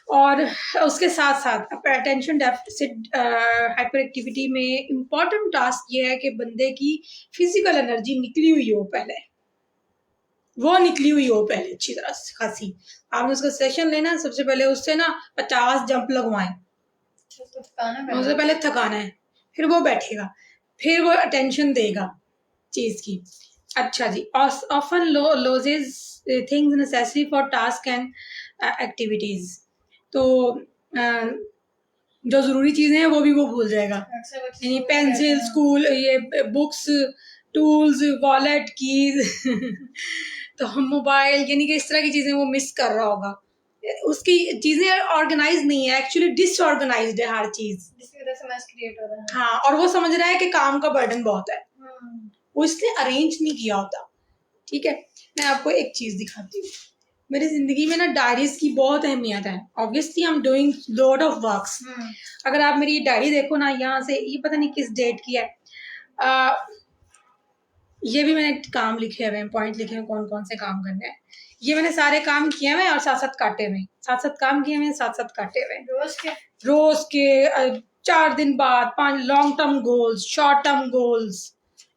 और उसके साथ साथ अटेंशन डेफिसिट हाइपर एक्टिविटी में इम्पॉर्टेंट टास्क ये है कि बंदे की फिजिकल एनर्जी निकली हुई हो पहले, वो निकली हुई हो पहले अच्छी तरह से खासी। आपने उसका सेशन लेना, सबसे पहले उससे ना 50 जंप लगवाएं, उससे पहले थकाना है, फिर वो बैठेगा, फिर वो अटेंशन देगा चीज की। अच्छा जी, often loses things necessary for task and activities. तो जो जरूरी चीजें हैं वो भी वो भूल जाएगा, यानी पेंसिल, स्कूल, ये बुक्स, टूल्स, वॉलेट, कीज तो हम मोबाइल, यानी कि इस तरह की चीजें वो मिस कर रहा होगा। उसकी चीजें ऑर्गेनाइज नहीं है, एक्चुअली डिसऑर्गेनाइज्ड है हर चीज। जिसकी वजह से मैस क्रिएट हो रहा है। हाँ, और वो समझ रहा है कि काम का बर्डन बहुत है, वो इसलिए अरेंज नहीं किया होता। ठीक है, मैं आपको एक चीज दिखाती हूँ। मेरी जिंदगी में ना डायरीज की बहुत अहमियत है। Obviously I am doing lot of works. अगर आप मेरी डायरी देखो ना, यहाँ से ये पता नहीं किस डेट की है, ये भी मैंने काम लिखे हुए हैं, पॉइंट लिखे हुए कौन कौन से काम करने हैं। ये मैंने सारे काम किए हुए और साथ साथ काटे हुए, साथ साथ काम किए हुए, साथ साथ काटे हुए। रोज के 4 दिन बाद 5 long term goals, short term goals,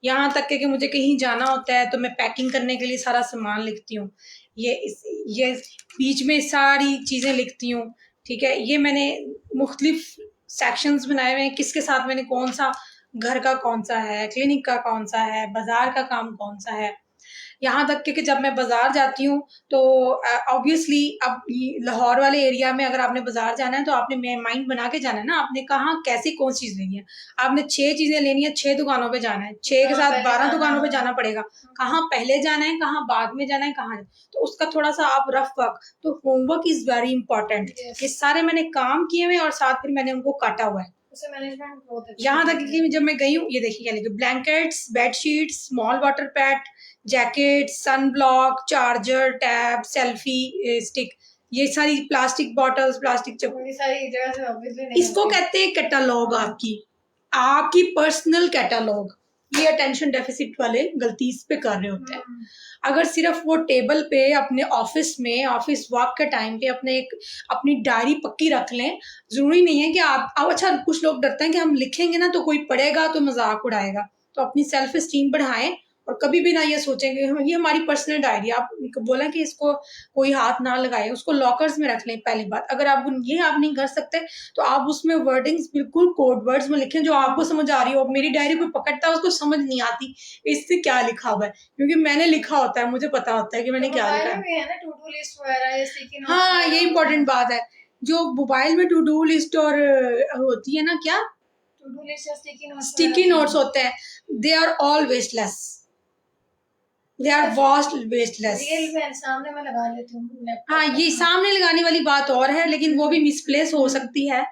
यहाँ तक कि मुझे कहीं जाना होता है तो मैं पैकिंग करने के लिए सारा सामान लिखती हूँ। ये बीच में सारी चीजें लिखती हूँ। ठीक है, ये मैंने मुख्तलिफ सेक्शंस बनाए हुए हैं, किसके साथ मैंने कौन सा, घर का कौन सा है, क्लिनिक का कौन सा है, बाजार का काम कौन सा है। यहाँ तक कि जब मैं बाजार जाती हूँ तो ऑब्वियसली अब लाहौर वाले एरिया में अगर आपने बाजार जाना है तो आपने माइंड बना के जाना है ना, आपने कहाँ कैसी कौन सी चीज लेनी है। आपने 6 चीजें लेनी है, 6 दुकानों पे जाना है, 6 के साथ 12 दुकानों पे जाना पड़ेगा। कहाँ पहले जाना है, कहाँ बाद में जाना है, कहाँ, तो उसका थोड़ा सा आप रफ वर्क, तो होमवर्क इज वेरी इंपॉर्टेंट। ये सारे मैंने काम किए हुए और साथ फिर मैंने उनको काटा हुआ है। यहाँ तक कि जब मैं गई हूँ, ये देखिए क्या लिखा, blankets, bedsheet, small water pad, jacket, sun block, charger, tab, selfie stick, ये सारी प्लास्टिक बॉटल्स, प्लास्टिक सारी जगह से ऑब्वियसली नहीं, इसको कहते हैं कैटलॉग। आपकी पर्सनल कैटलॉग। ये अटेंशन डेफिसिट वाले गलती इस पे कर रहे होते हैं। अगर सिर्फ वो टेबल पे अपने ऑफिस में, ऑफिस वर्क के टाइम पे अपनी डायरी पक्की रख लें, जरूरी नहीं है कि आप अच्छा, कुछ लोग डरते हैं कि हम लिखेंगे ना तो कोई पढ़ेगा तो मजाक उड़ाएगा, तो अपनी सेल्फ एस्टीम बढ़ाएं और कभी भी ना ये सोचेंगे ये हमारी पर्सनल डायरी। आप बोला कि इसको कोई हाथ ना लगाए, उसको लॉकर्स में रख लें। पहली बात, अगर आप नहीं कर सकते तो आप उसमें वर्डिंग्स बिल्कुल कोड वर्ड्स में लिखें जो आपको समझ आ रही हो। मेरी डायरी को पकड़ता है, उसको समझ नहीं आती इससे क्या लिखा हुआ है, क्योंकि मैंने लिखा होता है, मुझे पता होता है कि मैंने क्या लिखा है। हाँ, ये इंपॉर्टेंट बात है। जो मोबाइल में टू डू लिस्ट और होती है ना, क्या स्टिकी नोट्स होते हैं, they are all wasteless, they are vast wasteless. सामने मैं लगा लेती हूँ। हाँ, ये सामने लगाने वाली बात और है, लेकिन वो भी मिसप्लेस हो सकती है।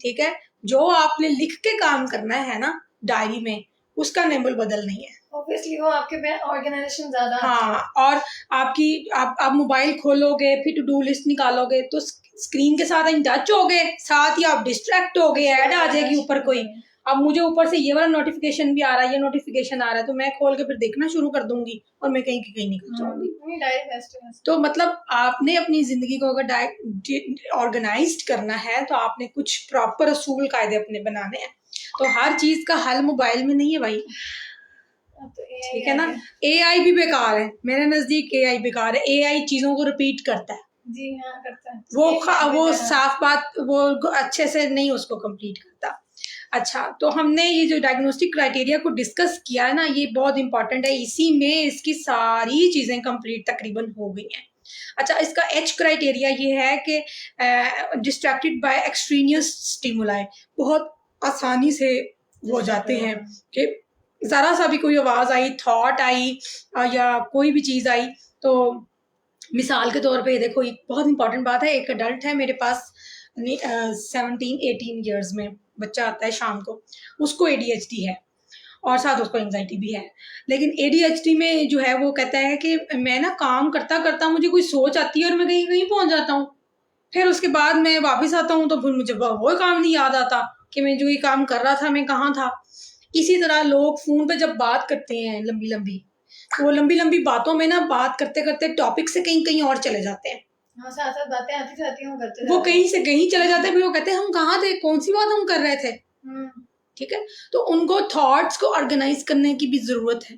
ठीक है, जो आपने लिख के काम करना है ना डायरी में, उसका नेबल बदल नहीं है। ऑब्वियसली वो आपके ऑर्गेनाइजेशन ज्यादा। हाँ, और आप मोबाइल खोलोगे, फिर टू डू लिस्ट निकालोगे तो स्क्रीन के साथ इन टच हो गए, साथ ही आप डिस्ट्रैक्ट हो गए, ऐड आ जाएगी ऊपर कोई। अब मुझे ऊपर से ये वाला नोटिफिकेशन भी आ रहा है, ये नोटिफिकेशन आ रहा है, तो मैं खोल के फिर देखना शुरू कर दूंगी और मैं कहीं की कहीं निकल जाऊंगी। तो मतलब आपने अपनी जिंदगी को अगर ऑर्गेनाइज्ड करना है तो आपने कुछ प्रॉपर असूल कायदे अपने बनाने हैं। तो हर चीज का हल मोबाइल में नहीं है भाई, ठीक है ना। AI भी बेकार है, मेरे नजदीक AI बेकार है। AI चीजों को रिपीट करता है। जी हाँ, करता है। वो साफ बात, वो अच्छे से नहीं उसको कंप्लीट करता। अच्छा, तो हमने ये जो डायग्नोस्टिक क्राइटेरिया को डिस्कस किया है ना, ये बहुत इंपॉर्टेंट है। इसी में इसकी सारी चीजें कंप्लीट तकरीबन हो गई हैं। अच्छा, इसका H क्राइटेरिया ये है कि डिस्ट्रैक्टेड बाय एक्सट्रीनियस स्टिमुलाई, बहुत आसानी से हो जाते हैं कि जरा सा भी कोई आवाज आई, थॉट आई या कोई भी चीज आई, तो मिसाल के तौर पे देखो, एक बहुत इंपॉर्टेंट बात है। एक अडल्ट है मेरे पास, 17-18 ईयर्स में बच्चा आता है शाम को, उसको ADHD है और साथ उसको एंजाइटी भी है। लेकिन ADHD में जो है वो कहता है कि मैं ना काम करता करता मुझे कोई सोच आती है और मैं कहीं कहीं पहुंच जाता हूँ, फिर उसके बाद मैं वापस आता हूँ तो फिर मुझे वो काम नहीं याद आता कि मैं जो ये काम कर रहा था मैं कहाँ था। इसी तरह लोग फोन पे जब बात करते हैं लंबी लंबी, तो वो लंबी लंबी बातों में ना बात करते करते टॉपिक से कहीं कहीं और चले जाते हैं। हाँ, साथ साथ बातें आती जाती हैं, वो कहीं से कहीं चले जाते हैं, फिर वो कहते हैं हम कहाँ थे, कौन सी बात हम कर रहे थे। ठीक है, तो उनको थॉट्स को ऑर्गेनाइज करने की भी जरूरत है।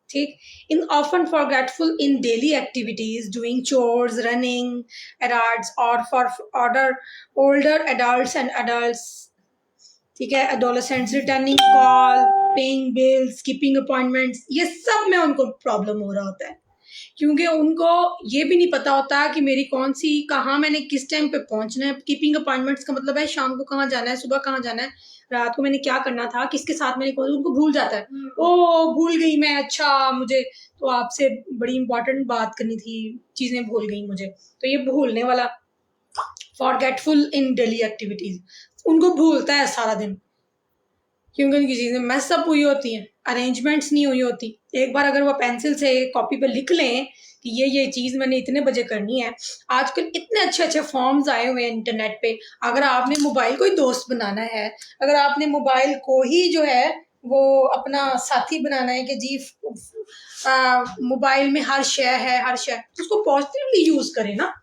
ठीक, in often forgetful in daily activities, doing chores, running errands, और for order older adults and adults. ठीक है, adolescents, returning call, paying bills, keeping appointments, ये सब में उनको प्रॉब्लम हो रहा होता है, क्योंकि उनको ये भी नहीं पता होता कि मेरी कौन सी, कहाँ मैंने किस टाइम पे पहुंचना है। कीपिंग अपॉइंटमेंट्स का मतलब है शाम को कहाँ जाना है, सुबह कहाँ जाना है, रात को मैंने क्या करना था, किसके साथ मैंने, उनको भूल जाता है। ओ भूल गई मैं, अच्छा मुझे तो आपसे बड़ी इंपॉर्टेंट बात करनी थी, चीजें भूल गई मुझे। तो ये भूलने वाला फॉरगेटफुल इन डेली एक्टिविटीज, उनको भूलता है सारा दिन, क्योंकि उनकी चीज़ें मैसअप हुई होती हैं, अरेंजमेंट्स नहीं हुई होती। एक बार अगर वो पेंसिल से कॉपी पे लिख लें कि ये चीज़ मैंने इतने बजे करनी है। आजकल इतने अच्छे अच्छे फॉर्म्स आए हुए हैं इंटरनेट पे। अगर आपने मोबाइल को ही दोस्त बनाना है, अगर आपने मोबाइल को ही जो है वो अपना साथी बनाना है कि जी मोबाइल में हर शय है, हर शय, तो उसको पॉजिटिवली यूज़ करें ना,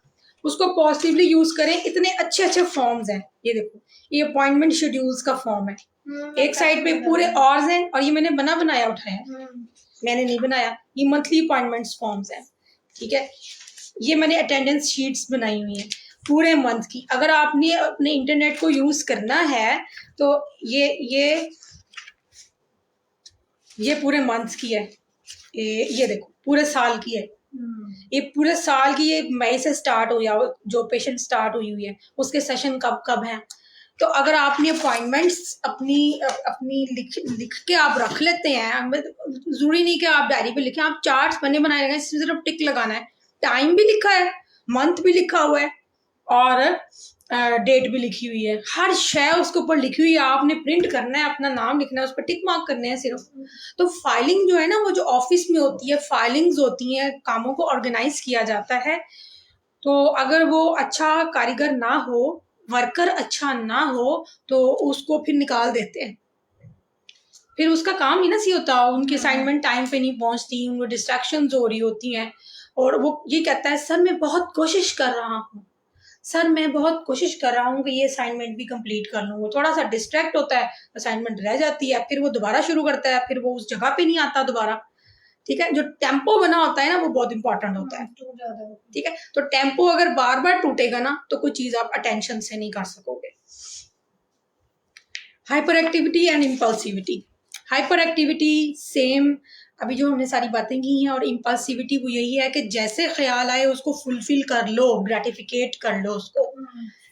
उसको पॉजिटिवली यूज़ करें। इतने अच्छे अच्छे फॉर्म्स हैं, ये देखो, ये अपॉइंटमेंट शेड्यूल्स का फॉर्म है। एक साइड पे पूरे ऑर्स हैं और ये मैंने बना बनाया उठाया, मैंने नहीं बनाया। ये मंथली अपॉइंटमेंट्स फॉर्म्स हैं, ठीक है। ये मैंने अटेंडेंस शीट्स बनाई हुई हैं पूरे मंथ की। अगर आपने अपने इंटरनेट को यूज करना है तो ये पूरे मंथ की है, ये देखो पूरे साल की है। ये पूरे साल की, ये मई से स्टार्ट हो जाओ, जो पेशेंट स्टार्ट हुई है उसके सेशन कब कब हैं। तो अगर आपने अपॉइंटमेंट्स अपनी लिख के आप रख लेते हैं, जरूरी नहीं कि आप डायरी पे लिखें, आप चार्ट्स बने बनाए रखें, सिर्फ टिक लगाना है। टाइम भी लिखा है, मंथ भी लिखा हुआ है और डेट भी लिखी हुई है, हर शय उसके ऊपर लिखी हुई है। आपने प्रिंट करना है, अपना नाम लिखना है, उस पर टिक मार्क करने हैं सिर्फ। तो फाइलिंग जो है ना, वो जो ऑफिस में होती है, फाइलिंग्स होती हैं, कामों को ऑर्गेनाइज किया जाता है। तो अगर वो अच्छा कारीगर ना हो, वर्कर अच्छा ना हो, तो उसको फिर निकाल देते हैं, फिर उसका काम ही ना सी होता। उनकी असाइनमेंट टाइम पे नहीं पहुंचती, उनको डिस्ट्रैक्शंस हो रही होती हैं और वो ये कहता है सर मैं बहुत कोशिश कर रहा हूँ, सर मैं बहुत कोशिश कर रहा हूँ कि ये असाइनमेंट भी कंप्लीट कर लूँ। वो थोड़ा सा डिस्ट्रैक्ट होता है, असाइनमेंट रह जाती है, फिर वो दोबारा शुरू करता है, फिर वो उस जगह पे नहीं आता दोबारा। ठीक है, जो टेम्पो बना होता है ना, वो बहुत इंपॉर्टेंट होता है। ठीक है, तो टेम्पो अगर बार बार टूटेगा ना, तो कोई चीज आप अटेंशन से नहीं कर सकोगे। Hyper activity and impulsivity. Hyper activity same अभी जो हमने सारी बातें की हैं, और इम्पल्सिविटी वो यही है कि जैसे ख्याल आए उसको फुलफिल कर लो, ग्रेटिफिकेट कर लो उसको।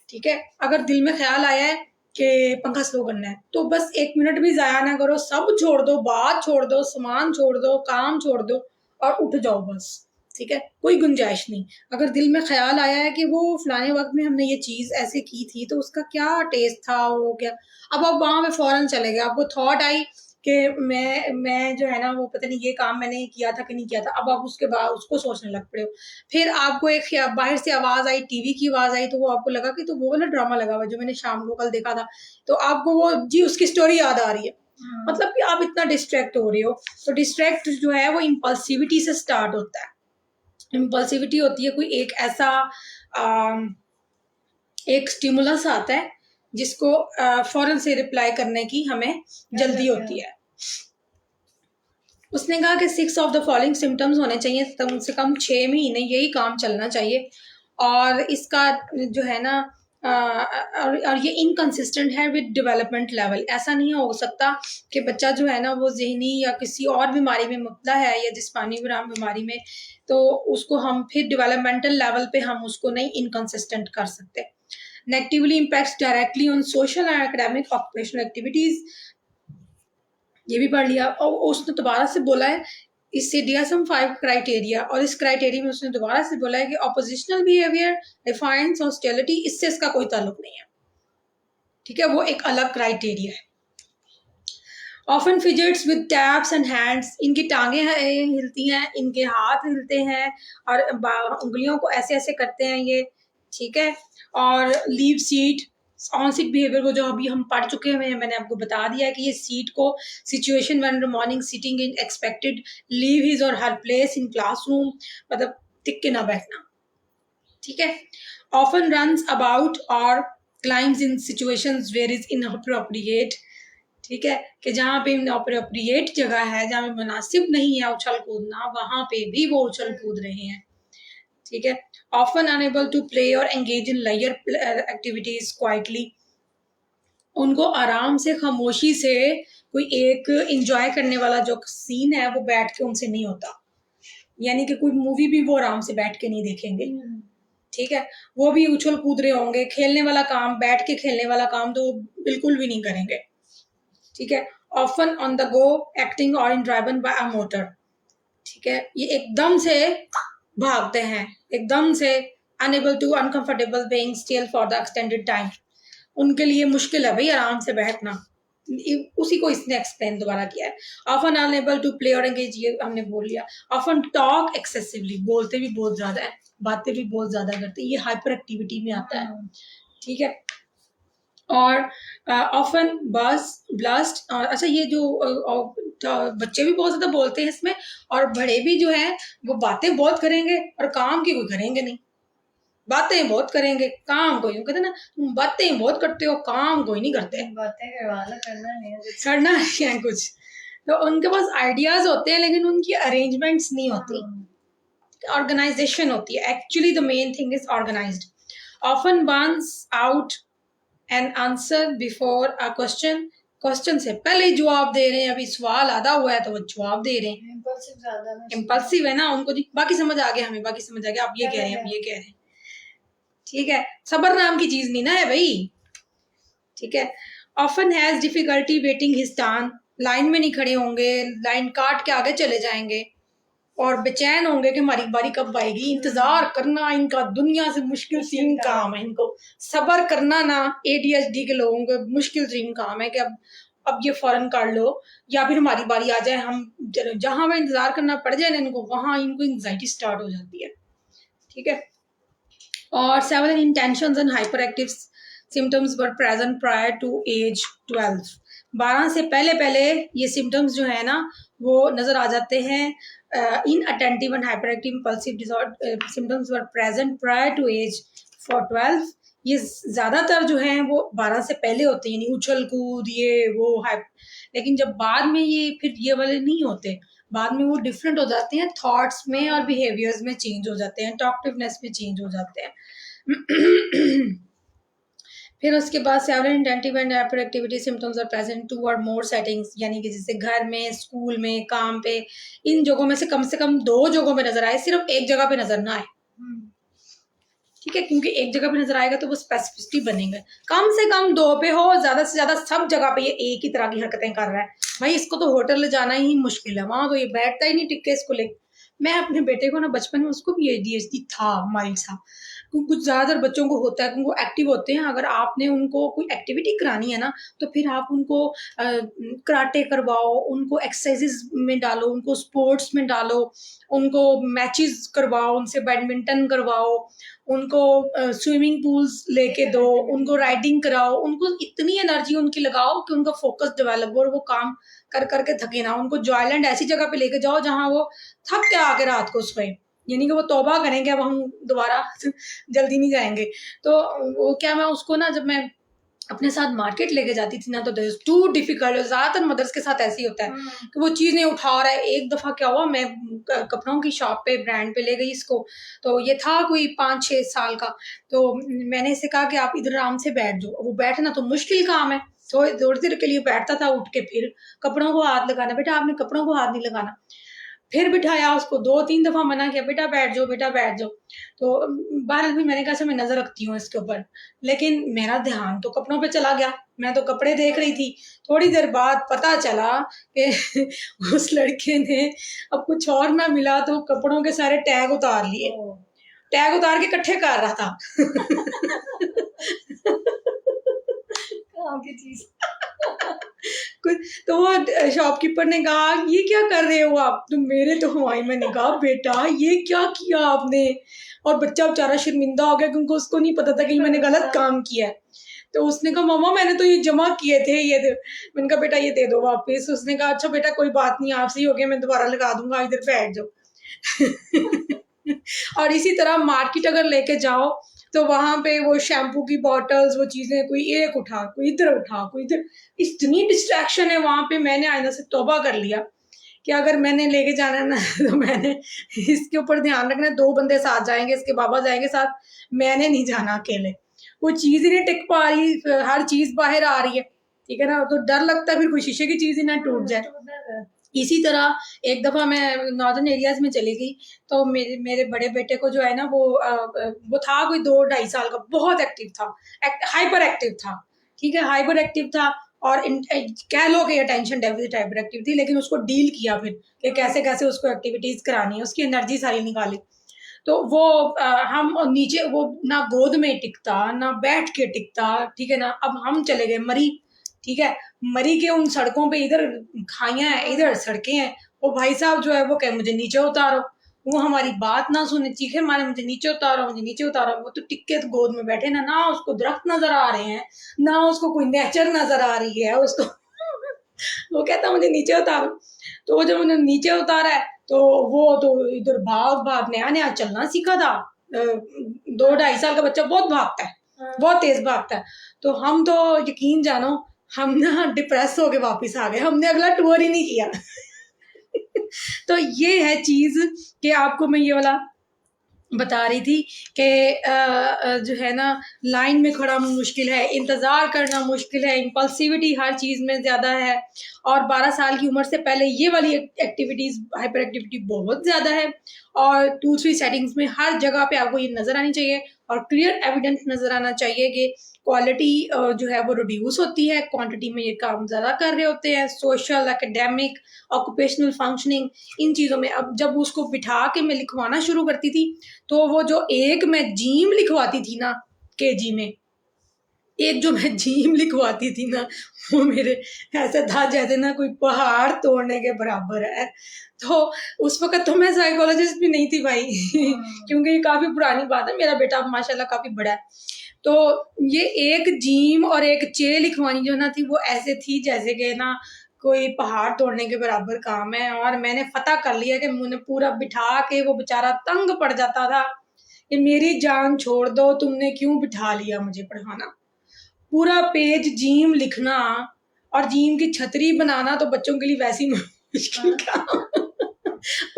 ठीक है, अगर दिल में ख्याल आया है कि पंखा स्लो करना है, तो बस 1 मिनट भी जाया ना करो, सब छोड़ दो, बात छोड़ दो, सामान छोड़ दो, काम छोड़ दो और उठ जाओ बस। ठीक है, कोई गुंजाइश नहीं। अगर दिल में ख्याल आया है कि वो फलाने वक्त में हमने ये चीज ऐसे की थी, तो उसका क्या टेस्ट था, वो क्या, अब आप वहां पे फौरन चले गए, आपको थॉट आई कि मैं जो है ना, वो पता नहीं ये काम मैंने किया था कि नहीं किया था। अब आप उसके बाद उसको सोचने लग पड़े हो। फिर आपको एक बाहर से आवाज आई, टीवी की आवाज आई, तो वो आपको लगा कि तो वो वाला ड्रामा लगा हुआ जो मैंने शाम को कल देखा था, तो आपको वो जी उसकी स्टोरी याद आ रही है। मतलब कि आप इतना डिस्ट्रैक्ट हो रहे हो। तो डिस्ट्रैक्ट जो है वो इम्पल्सिविटी से स्टार्ट होता है। इम्पल्सिविटी होती है कोई एक ऐसा एक स्टिमुलस आता है जिसको फौरन से रिप्लाई करने की हमें जल्दी होती है। उसने कहा कि 6 ऑफ द फॉलोइंग सिम्टम्स होने चाहिए, कम से कम 6 महीने यही काम चलना चाहिए। और इसका जो है ना और ये इनकंसिस्टेंट है विद डेवलपमेंट लेवल। ऐसा नहीं हो सकता कि बच्चा जो है ना वो ज़हनी या किसी और बीमारी में मुब्तला है या जिस्मानी बीमारी में, तो उसको हम फिर डेवलपमेंटल लेवल पे हम उसको नहीं इनकंसिस्टेंट कर सकते। Negatively impacts directly on social and academic occupational activities, ये भी पढ़ लिया। और उसने दोबारा से बोला है इससे DSM-5 क्राइटेरिया, और इस क्राइटेरिया में उसने दोबारा से बोला है कि ऑपोजिशनल बिहेवियर, डिफाइंस, हॉस्टिलिटी, इससे इसका कोई ताल्लुक नहीं है। ठीक है, वो एक अलग क्राइटेरिया है। Often fidgets with taps and hands, इनकी टांगे हिलती हैं, इनके हाथ हिलते हैं और उंगलियों को ऐसे ऐसे करते हैं ये। ठीक है, और leave seat, on seat behaviour को जो अभी हम पढ़ चुके हैं, मैंने आपको बता दिया है कि ये सीट को situation when morning sitting in expected leave his और हर प्लेस इन क्लासरूम, मतलब टिक के ना बैठना। ठीक है, often runs about or climbs in situations where is inappropriate. ठीक है, कि जहाँ पे इनअप्रोप्रिएट जगह है, जहाँ पे मुनासिब नहीं है उछल कूदना, वहां पे भी वो उछल कूद रहे हैं। ठीक है, ऑफन अनेबल टू प्ले और engage in lawyer activities quietly, उनको आराम से खामोशी से कोई एक इंजॉय करने वाला जो सीन है वो बैठ के उनसे नहीं होता। यानी कि कोई मूवी भी वो आराम से बैठ के नहीं देखेंगे। ठीक है, वो भी उछल कूद रहे होंगे, खेलने वाला काम, बैठ के खेलने वाला काम तो बिल्कुल भी नहीं करेंगे। ठीक है, often on the go acting or in driven by a motor. ठीक है, ये एकदम से भागते हैं, एकदम से unable to uncomfortable being still for the extended time, उनके लिए मुश्किल है भाई आराम से बैठना, उसी को इसने एक्सप्लेन दोबारा किया है। ऑफन अनएबल टू प्ले और एंगेज, ये हमने बोल लिया। ऑफन टॉक एक्सेसिवली, बोलते भी बहुत ज्यादा है, बातें भी बहुत ज्यादा करते हैं, ये हाइपर एक्टिविटी में आता है, ठीक है। और ऑफन ब्लास्ट, अच्छा ये जो बच्चे भी बहुत ज्यादा बोलते हैं इसमें, और बड़े भी जो है वो बातें बहुत करेंगे और काम की कोई करेंगे नहीं, बातें बहुत करेंगे काम कोई, कहते ना तुम बातें बहुत करते हो काम कोई नहीं करते, बातें करवाना करना नहीं है, करना है कुछ। तो उनके पास आइडियाज होते हैं लेकिन उनकी अरेंजमेंट्स नहीं होती, ऑर्गेनाइजेशन होती है। Actually the main thing is organised. Often burns out an answer before a question, question से पहले ही जवाब दे रहे हैं, अभी सवाल आधा हुआ है तो वो जवाब दे रहे हैं। इम्पल्सिव है ना, उनको बाकी समझ आ गया, हमें बाकी समझ आ गया, आप ये कह रहे हैं, आप ये कह रहे हैं, ठीक है। सबर नाम की चीज नहीं ना है भाई, ठीक है। Often has difficulty waiting his turn, line में नहीं खड़े होंगे, लाइन काट के आगे चले जाएंगे और बेचैन होंगे कि हमारी बारी कब आएगी। इंतजार करना इनका दुनिया से मुश्किल तीन काम है, इनको सबर करना ना ADHD के लोगों का मुश्किल तीन काम है कि अब ये फौरन कर लो या फिर हमारी बारी आ जाए, हम जहां पे इंतजार करना पड़ जाए ना इनको, वहां इनको एंजाइटी स्टार्ट हो जाती है, ठीक है। और several intentions and hyperactive symptoms were present prior to age 12, 12 से पहले पहले ये सिम्टम्स जो है ना वो नजर आ जाते हैं। Inattentive and hyperactive impulsive disorder symptoms were present prior to age for 12, ये ज्यादातर जो है वो 12 से पहले होते हैं, यानी उछल कूद ये वो लेकिन जब बाद में ये फिर ये वाले नहीं होते, बाद में वो डिफरेंट हो जाते हैं, थॉट्स में और बिहेवियर्स में चेंज हो जाते हैं, टॉकटिवनेस में चेंज हो जाते हैं। फिर उसके बाद several inattentive and hyper activity symptoms are present two or more settings, यानी कि जैसे घर में, स्कूल में, काम पे, इन जगहों में से कम 2 जगहों पे नजर आए, सिर्फ एक जगह पे नजर ना आए, ठीक है, क्योंकि एक जगह पे नजर आएगा तो वो स्पेसिफिसिटी बनेगा। कम से कम 2 पे हो, ज्यादा से ज्यादा सब जगह पे ये एक ही तरह की हरकतें कर रहा है, भाई इसको तो होटल ले जाना ही मुश्किल है, वहां तो ये बैठता ही नहीं टिक के इसको ले। मैं अपने बेटे को ना बचपन में, उसको भी ADHD था हमारे साथ, कुछ ज्यादातर बच्चों को होता है, उनको एक्टिव होते हैं, अगर आपने उनको कोई एक्टिविटी करानी है ना तो फिर आप उनको कराटे करवाओ, उनको एक्सरसाइजेस में डालो, उनको स्पोर्ट्स में डालो, उनको मैचेस करवाओ, उनसे बैडमिंटन करवाओ, उनको स्विमिंग पूल्स लेके दो, उनको राइडिंग कराओ, उनको इतनी एनर्जी उनकी लगाओ कि उनका फोकस डेवलप हो और वो काम कर करके थके ना। उनको जॉयलैंड ऐसी जगह पे लेके जाओ जहां वो थक के आके रात को सोए, यानी कि वो तौबा करेंगे अब हम दोबारा जल्दी नहीं जाएंगे। तो वो क्या, मैं उसको ना जब मैं अपने साथ मार्केट लेके जाती थी ना तो टू डिफिकल्ट, ज्यादातर मदर्स के साथ ऐसे ही होता है कि वो चीज नहीं उठा रहा है। एक दफा क्या हुआ, मैं कपड़ों की शॉप पे ब्रांड पे ले गई इसको, तो ये था कोई 5-6 साल का, तो मैंने इसे कहा कि आप इधर आराम से बैठ जाओ। वो बैठना तो मुश्किल काम है, तो थोड़ी देर के लिए बैठता था, उठ के फिर कपड़ों को हाथ लगाना, बेटा आपने कपड़ों को हाथ नहीं लगाना। फिर बिठाया उसको, 2-3 दफा मना किया, बेटा बैठ जाओ, बेटा बैठ जाओ। तो बहरहाल भी मैंने कहा मैं नजर रखती हूँ इसके ऊपर, लेकिन मेरा ध्यान तो कपड़ों पे चला गया, मैं तो कपड़े देख रही थी। थोड़ी देर बाद पता चला कि उस लड़के ने अब कुछ और ना मिला तो कपड़ों के सारे टैग उतार लिए, टैग उतार के इकट्ठे कर रहा था। की चीज कुछ तो वो शॉपकीपर ने कहा ये क्या कर रहे हो आप, तो मेरे तो हवाई में निकाह, बेटा ये क्या किया आपने। और बच्चा बेचारा शर्मिंदा हो गया क्योंकि उसको नहीं पता था कि मैंने गलत काम किया है। तो उसने कहा मामा मैंने तो ये जमा किए थे, ये मैंने कहा बेटा ये दे दो वापस। उसने कहा अच्छा बेटा कोई बात नहीं, आपसे ही हो गया, मैं दोबारा लगा दूंगा, इधर बैठ जाओ। और इसी तरह मार्केट अगर लेके जाओ तो वहां पे वो शैम्पू की बॉटल्स, वो चीजें, कोई एक उठा, कोई इधर उठा, कोई इधर, इतनी डिस्ट्रैक्शन है वहां पे। मैंने आईना से तौबा कर लिया कि अगर मैंने लेके जाना है ना तो मैंने इसके ऊपर ध्यान रखना है, 2 बंदे साथ जाएंगे, इसके बाबा जाएंगे साथ, मैंने नहीं जाना अकेले। वो चीज ही नहीं टिक पा रही, हर चीज बाहर आ रही है, ठीक है ना, तो डर लगता है फिर कोई शीशे की चीज ही ना टूट जाए। इसी तरह एक दफा मैं नॉर्दर्न एरियाज में चली गई, तो मेरे बड़े बेटे को जो है ना वो था कोई 2-2.5 साल का, बहुत एक्टिव था, हाइपर एक्टिव था, ठीक है, हाइपर एक्टिव था। और कह लो कि अटेंशन डेफिसिट हाइपर एक्टिव थी, लेकिन उसको डील किया फिर कि कैसे कैसे उसको एक्टिविटीज करानी है, उसकी एनर्जी सारी निकाली। तो वो हम नीचे, वो ना गोद में टिकता ना बैठ के टिकता, ठीक है ना। अब हम चले गए मरी, ठीक है, मरी के उन सड़कों पे, इधर खाइयां हैं इधर सड़कें हैं, वो भाई साहब जो है वो कहे मुझे नीचे उतारो, वो हमारी बात ना सुने, चीखे मारे मुझे नीचे उतारो मुझे नीचे उतारो। वो तो टिक्के गोद में बैठे ना उसको दरख्त नजर आ रहे हैं ना उसको कोई नेचर नजर आ रही है उसको वो कहता मुझे नीचे उतारो। तो वो जब उन्हें नीचे उतारा है तो वो तो इधर भाग भाग, नया नया चलना सीखा था, 2-2.5 साल का बच्चा बहुत भागता है, बहुत तेज भागता है। तो हम तो यकीन जानो, हम ना डिप्रेस होके वापस आ गए, हमने अगला टूर ही नहीं किया तो ये है चीज कि आपको मैं ये वाला बता रही थी कि जो है ना लाइन में खड़ा मुश्किल है, इंतज़ार करना मुश्किल है, इम्पल्सिविटी हर चीज़ में ज़्यादा है, और 12 साल की उम्र से पहले ये वाली एक्टिविटीज़, हाइपर एक्टिविटी बहुत ज़्यादा है। और 2-3 सेटिंग्स में हर जगह पे आपको ये नज़र आनी चाहिए और क्लियर एविडेंस नज़र आना चाहिए कि क्वालिटी जो है वो रिड्यूस होती है, क्वांटिटी में ये काम ज़्यादा कर रहे होते हैं, सोशल, एकेडमिक, ऑक्यूपेशनल फंक्शनिंग, इन चीज़ों में। अब जब उसको बिठा के मैं लिखवाना शुरू करती थी तो वो जो एक मैं जीम लिखवाती थी ना केजी में, एक जो मैं जीम लिखवाती थी ना, वो मेरे ऐसा था जैसे ना कोई पहाड़ तोड़ने के बराबर है। तो उस वक्त तो मैं साइकोलॉजिस्ट भी नहीं थी भाई क्योंकि ये काफ़ी पुरानी बात है, मेरा बेटा माशाल्लाह काफ़ी बड़ा है। तो ये एक जीम और एक चे लिखवानी जो ना थी वो ऐसे थी जैसे कि ना कोई पहाड़ तोड़ने के बराबर काम है। और मैंने फतह कर लिया कि मुझे पूरा बिठा के, वो बेचारा तंग पड़ जाता था कि मेरी जान छोड़ दो, तुमने क्यों बिठा लिया मुझे पढ़ाना। पूरा पेज जीम लिखना और जीम की छतरी बनाना तो बच्चों के लिए वैसी मुश्किल काम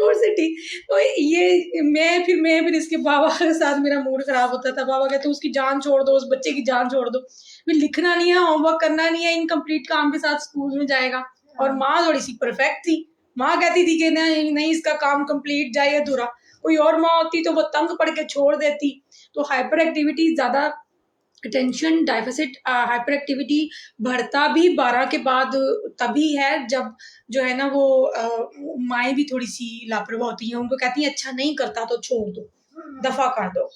और सिटी। तो ये मैं फिर इसके बाबा के साथ मेरा मूड खराब होता था। बाबा कहते उसकी जान छोड़ दो, उस बच्चे की जान छोड़ दो, फिर लिखना नहीं है, होमवर्क करना नहीं है, इनकम्प्लीट काम के साथ स्कूल में जाएगा। और माँ थोड़ी सी परफेक्ट थी, माँ कहती थी कि नहीं इसका काम कंप्लीट जाए अधूरा। कोई और माँ होती तो वो तंग पड़ के छोड़ देती। तो हाइपर एक्टिविटी ज़्यादा, अटेंशन डेफिसिट हाइपर एक्टिविटी बढ़ता भी 12 के बाद तभी है जब जो है ना वो माएँ भी थोड़ी सी लापरवाह होती हैं, उनको कहती हैं अच्छा नहीं करता तो छोड़ दो, दफा कर दो,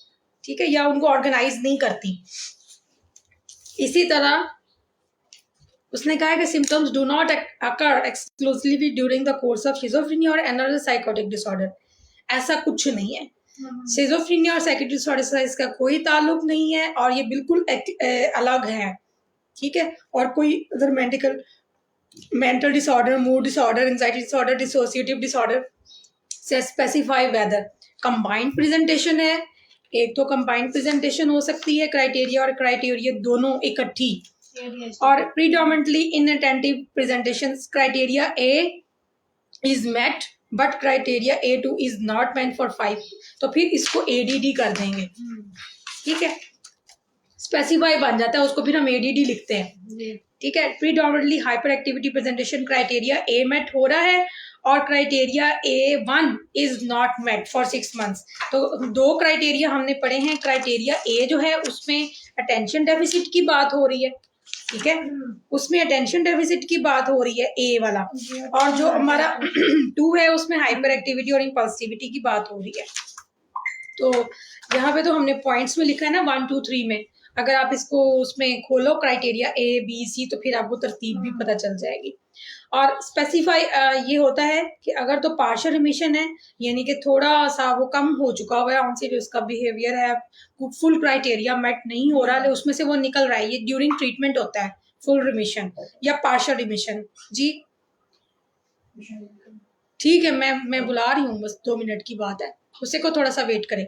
ठीक है, या उनको ऑर्गेनाइज नहीं करती। इसी तरह उसने कहा है कि symptoms do not occur exclusively during the course of schizophrenia और एनदर साइकोटिक डिसऑर्डर। ऐसा कुछ नहीं है, शिज़ोफ्रेनिया और साइकोटिक डिसऑर्डर से इसका कोई ताल्लुक नहीं है और ये बिल्कुल अलग है, ठीक है। और कोई other mental disorder, mood disorder, anxiety disorder, dissociative disorder से स्पेसिफाई वेदर कंबाइंड प्रेजेंटेशन है। एक तो कंबाइंड प्रेजेंटेशन हो सकती है, क्राइटेरिया और क्राइटेरिया दोनों इकट्ठी, और predominantly inattentive presentations, criteria A is met but criteria A2 is not meant for 5, तो फिर इसको ADD कर देंगे, ठीक है, स्पेसिफाई बन जाता है उसको, फिर हम ADD लिखते हैं, ठीक है। Predominantly hyperactivity presentation criteria A met हो रहा है और criteria A1 is not met for 6 months. तो 2 क्राइटेरिया हमने पढ़े हैं। क्राइटेरिया A जो है उसमें अटेंशन डेफिसिट की बात हो रही है, ठीक है, उसमें अटेंशन डेफिसिट की बात हो रही है A वाला, और जो हमारा 2 है उसमें हाइपर एक्टिविटी और इम्पल्सिविटी की बात हो रही है। तो यहाँ पे तो हमने पॉइंट्स में लिखा है ना 1 2 3 में, अगर आप इसको उसमें खोलो क्राइटेरिया A B C तो फिर आपको तरतीब भी पता चल जाएगी। और स्पेसिफाई ये होता है कि अगर तो पार्शियल रिमिशन है, यानी कि थोड़ा सा वो कम हो चुका हुआ है, ऑन से जो उसका बिहेवियर है फुल क्राइटेरिया मेट नहीं हो रहा है, उसमें से वो निकल रहा है, ये ड्यूरिंग ट्रीटमेंट होता है फुल रिमिशन या पार्शियल रिमिशन। जी ठीक है, मैं बुला रही हूँ, बस 2 मिनट की बात है, उसे को थोड़ा सा वेट करें।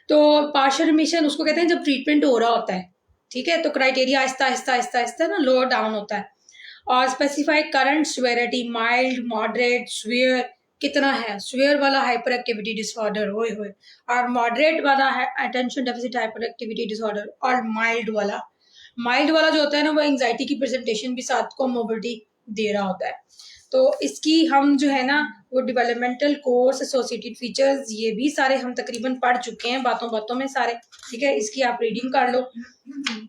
तो पार्शियल रिमिशन उसको कहते हैं जब ट्रीटमेंट हो रहा होता है, ठीक है, तो क्राइटेरिया आहिस्ता आहिस्ता आहिस्ता आहिस्ता ना लोअर डाउन होता है। और specify current severity, mild, moderate, severe कितना है, स्वेयर वाला हाइपर एक्टिविटी डिसऑर्डर होए होए, और मॉडरेट वाला है attention deficit hyper activity disorder, और माइल्ड वाला जो होता है ना वो एंजाइटी की प्रेजेंटेशन भी साथ को मोबिलिटी दे रहा होता है। तो इसकी हम जो है ना वो डेवलपमेंटल कोर्स, एसोसिएटेड फीचर्स, ये भी सारे हम तकरीबन पढ़ चुके हैं बातों बातों में सारे, ठीक है, इसकी आप रीडिंग कर लो।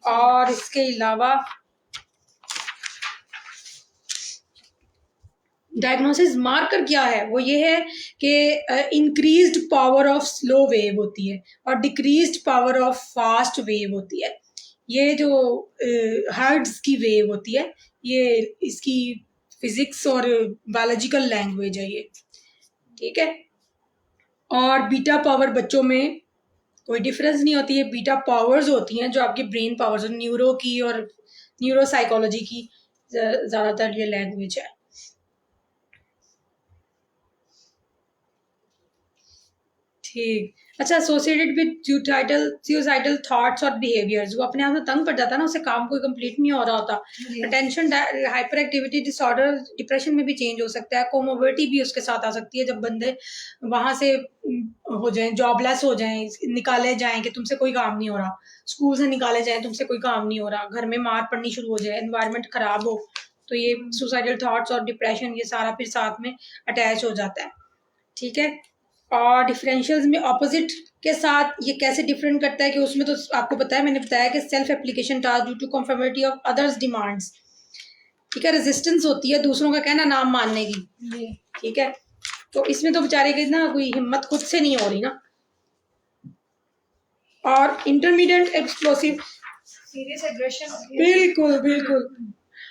और इसके अलावा डायग्नोसिस मार्कर क्या है, वो ये है कि increased power of slow wave होती है और decreased power of fast wave होती है। ये जो हर्ट्ज की वेव होती है, ये इसकी फिजिक्स और बायोलॉजिकल लैंग्वेज है ये, ठीक है। और बीटा पावर बच्चों में कोई डिफरेंस नहीं होती है, बीटा पावर्स होती हैं जो आपकी ब्रेन पावर्स, न्यूरो की और न्यूरो साइकोलॉजी की ज़्यादातर ये लैंग्वेज है। ठीक, अच्छा, एसोसिएटेड विद सुसाइडल थॉट्स और बिहेवियर्स, वो अपने आप में तंग पड़ जाता है ना, उससे काम कोई कंप्लीट नहीं हो रहा होता। Attention hyper activity disorder depression में भी चेंज हो सकता है। कोमोबिलिटी भी उसके साथ आ सकती है, जब बंदे वहां से हो जाएं, जॉबलेस हो जाएं, निकाले जाएं कि तुमसे कोई काम नहीं हो रहा, स्कूल से निकाले जाएं, तुमसे कोई काम नहीं हो रहा, घर में मार पड़नी शुरू हो जाए, एनवायरनमेंट खराब हो, तो ये सुसाइडल थॉट्स और डिप्रेशन ये सारा फिर साथ में अटैच हो जाता है, ठीक है। और डिफरेंशियल्स में ऑपोजिट के साथ ये कैसे डिफरेंट करता है कि उसमें तो आपको पता है, मैंने बताया कि self application task due to conformity of others demands, ठीक है। रेजिस्टेंस होती है दूसरों का कहना नाम मानने की, ठीक है। तो इसमें तो बेचारे की ना कोई हिम्मत खुद से नहीं हो रही ना। और इंटरमीडिएट एक्सप्लोसिव, सीरियस एग्रेशन, बिल्कुल बिल्कुल।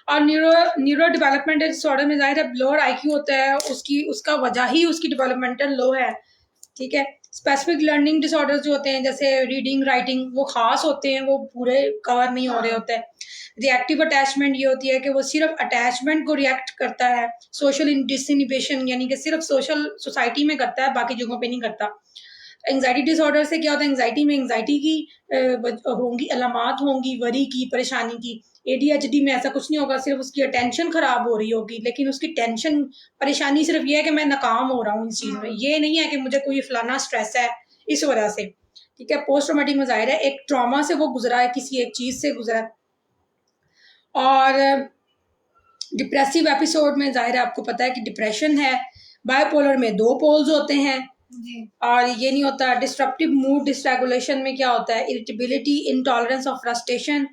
और न्यूरो डेवलपमेंटल डिसऑर्डर में जाहिर है लोअर आईक्यू होता है, उसका वजह ही उसकी डेवलपमेंटल लो है, ठीक है। स्पेसिफिक लर्निंग डिसऑर्डर्स जो होते हैं जैसे रीडिंग राइटिंग, वो खास होते हैं, वो पूरे कवर नहीं हो रहे होते हैं। रिएक्टिव अटैचमेंट ये होती है कि वो सिर्फ अटैचमेंट को रिएक्ट करता है। सोशल डिसइनिबिशन यानी कि सिर्फ सोसाइटी में करता है, बाकी जगहों पे नहीं करता। एंजाइटी डिसऑर्डर से क्या होता है, एंजाइटी में एंजाइटी की होंगी अलामात होंगी, वरी की, परेशानी की। ADHD में ऐसा कुछ नहीं होगा, सिर्फ उसकी अटेंशन खराब हो रही होगी, लेकिन उसकी टेंशन परेशानी सिर्फ ये है कि मैं नाकाम हो रहा हूँ इस चीज में, ये नहीं है कि मुझे कोई फलाना स्ट्रेस है इस वजह से, ठीक है। पोस्ट ट्रॉमेटिक में जाहिर है एक ट्रॉमा से वो गुजरा है, किसी एक चीज से गुजरा है। और डिप्रेसिव एपिसोड में जाहिर है आपको पता है कि डिप्रेशन है, बायोपोलर में 2 पोल्स होते हैं और ये नहीं होता। डिस्ट्रप्टिव मूड डिसरेगुलेशन में क्या होता है, इरिटेबिलिटी, इंटॉलरेंस ऑफ फ्रस्ट्रेशन,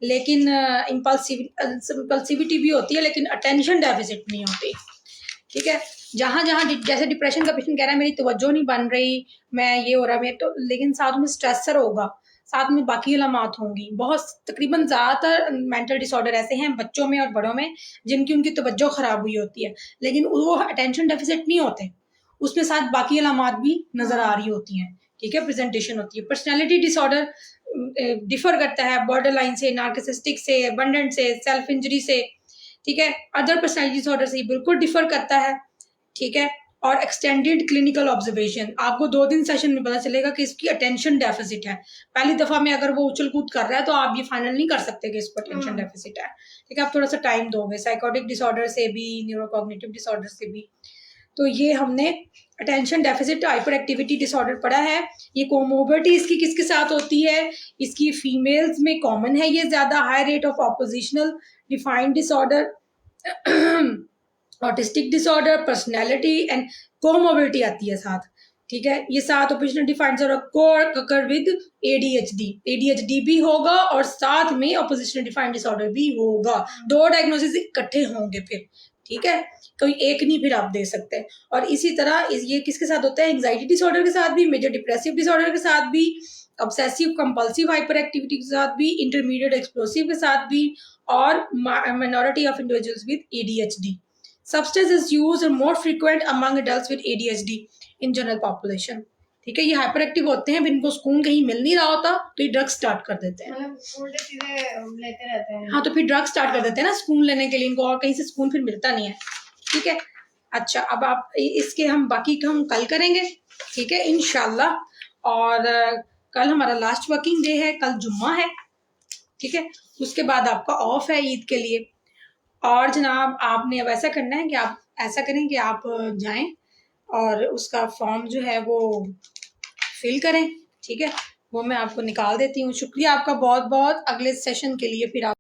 लेकिन इम्पल्सिविटी भी होती है, लेकिन अटेंशन डेफिसिट नहीं होती, ठीक है। जहाँ जहाँ जैसे डिप्रेशन का पेशेंट कह रहा है मेरी तवज्जो नहीं बन रही, मैं ये हो रहा है, तो लेकिन साथ में स्ट्रेसर होगा, साथ में बाकी अलामात होंगी। बहुत तकरीबन ज़्यादातर मेंटल डिसऑर्डर ऐसे हैं बच्चों में और बड़ों में जिनकी उनकी तवज्जो खराब हुई होती है, लेकिन वो अटेंशन डेफिसिट नहीं होते, उसमें साथ बाकी अलामात भी नजर आ रही होती हैं, ठीक है। प्रेजेंटेशन होती है। पर्सनैलिटी डिसऑर्डर डिफर करता है बॉर्डर लाइन से, नार्किसिस्टिक से, अबंडेंट से, सेल्फ इंजरी से, ठीक है। अदर पर्सनैलिटी डिसऑर्डर से बिल्कुल डिफर करता है, ठीक है। और एक्सटेंडेड क्लिनिकल ऑब्जर्वेशन, आपको 2 दिन सेशन में पता चलेगा कि इसकी अटेंशन डेफिसिट है। पहली दफा में अगर वो उछल कूद कर रहा है तो आप ये फाइनल नहीं कर सकते कि इसको अटेंशन डेफिसिट है, ठीक है। आप थोड़ा सा टाइम दोगे। साइकोटिक डिसऑर्डर से भी, न्यूरोकॉग्निटिव डिसऑर्डर से भी। तो ये हमने attention deficit hyper activity disorder पढ़ा है। ये कोमोबिलिटी इसकी किसके साथ होती है, इसकी फीमेल्स में कॉमन है ये ज्यादा, high rate of oppositional defiant disorder, autistic disorder, personality and comorbidity आती है साथ, ठीक है। ये 7 oppositional defiant disorder with ADHD भी होगा और साथ में ऑपोजिशनल डिफाइंड डिसऑर्डर भी होगा। 2 डायग्नोसिस इकट्ठे होंगे फिर, ठीक है, कोई एक नहीं फिर आप दे सकते। और इसी तरह ये किसके साथ होता है, एंजाइटी डिसऑर्डर के साथ भी, मेजर डिप्रेसिव डिसऑर्डर के साथ भी, ऑब्सेसिव कंपल्सिव हाइपर एक्टिविटी के साथ भी, इंटरमीडिएट एक्सप्लोसिव के साथ भी, और minority of individuals with ADHD। Substance is used and more frequent among adults with ADHD in general population, ठीक है। ये हाइपर एक्टिव होते हैं, इनको सुकून कहीं मिल नहीं रहा होता तो ये ड्रग स्टार्ट कर देते हैं, मतलब उल्टे सीधे लेते रहते हैं। हाँ, तो फिर ड्रग स्टार्ट कर देते हैं ना सुकून लेने के लिए, इनको और कहीं से सुकून फिर मिलता नहीं है, ठीक है। अच्छा, अब आप इसके हम बाकी का हम कल करेंगे, ठीक है, इंशाल्लाह। और कल हमारा लास्ट वर्किंग डे है, कल जुम्मा है, ठीक है। उसके बाद आपका ऑफ है ईद के लिए। और जनाब आपने अब ऐसा करना है कि आप ऐसा करें कि आप जाएं और उसका फॉर्म जो है वो फिल करें, ठीक है। वो मैं आपको निकाल देती हूँ। शुक्रिया आपका बहुत बहुत। अगले सेशन के लिए फिर आप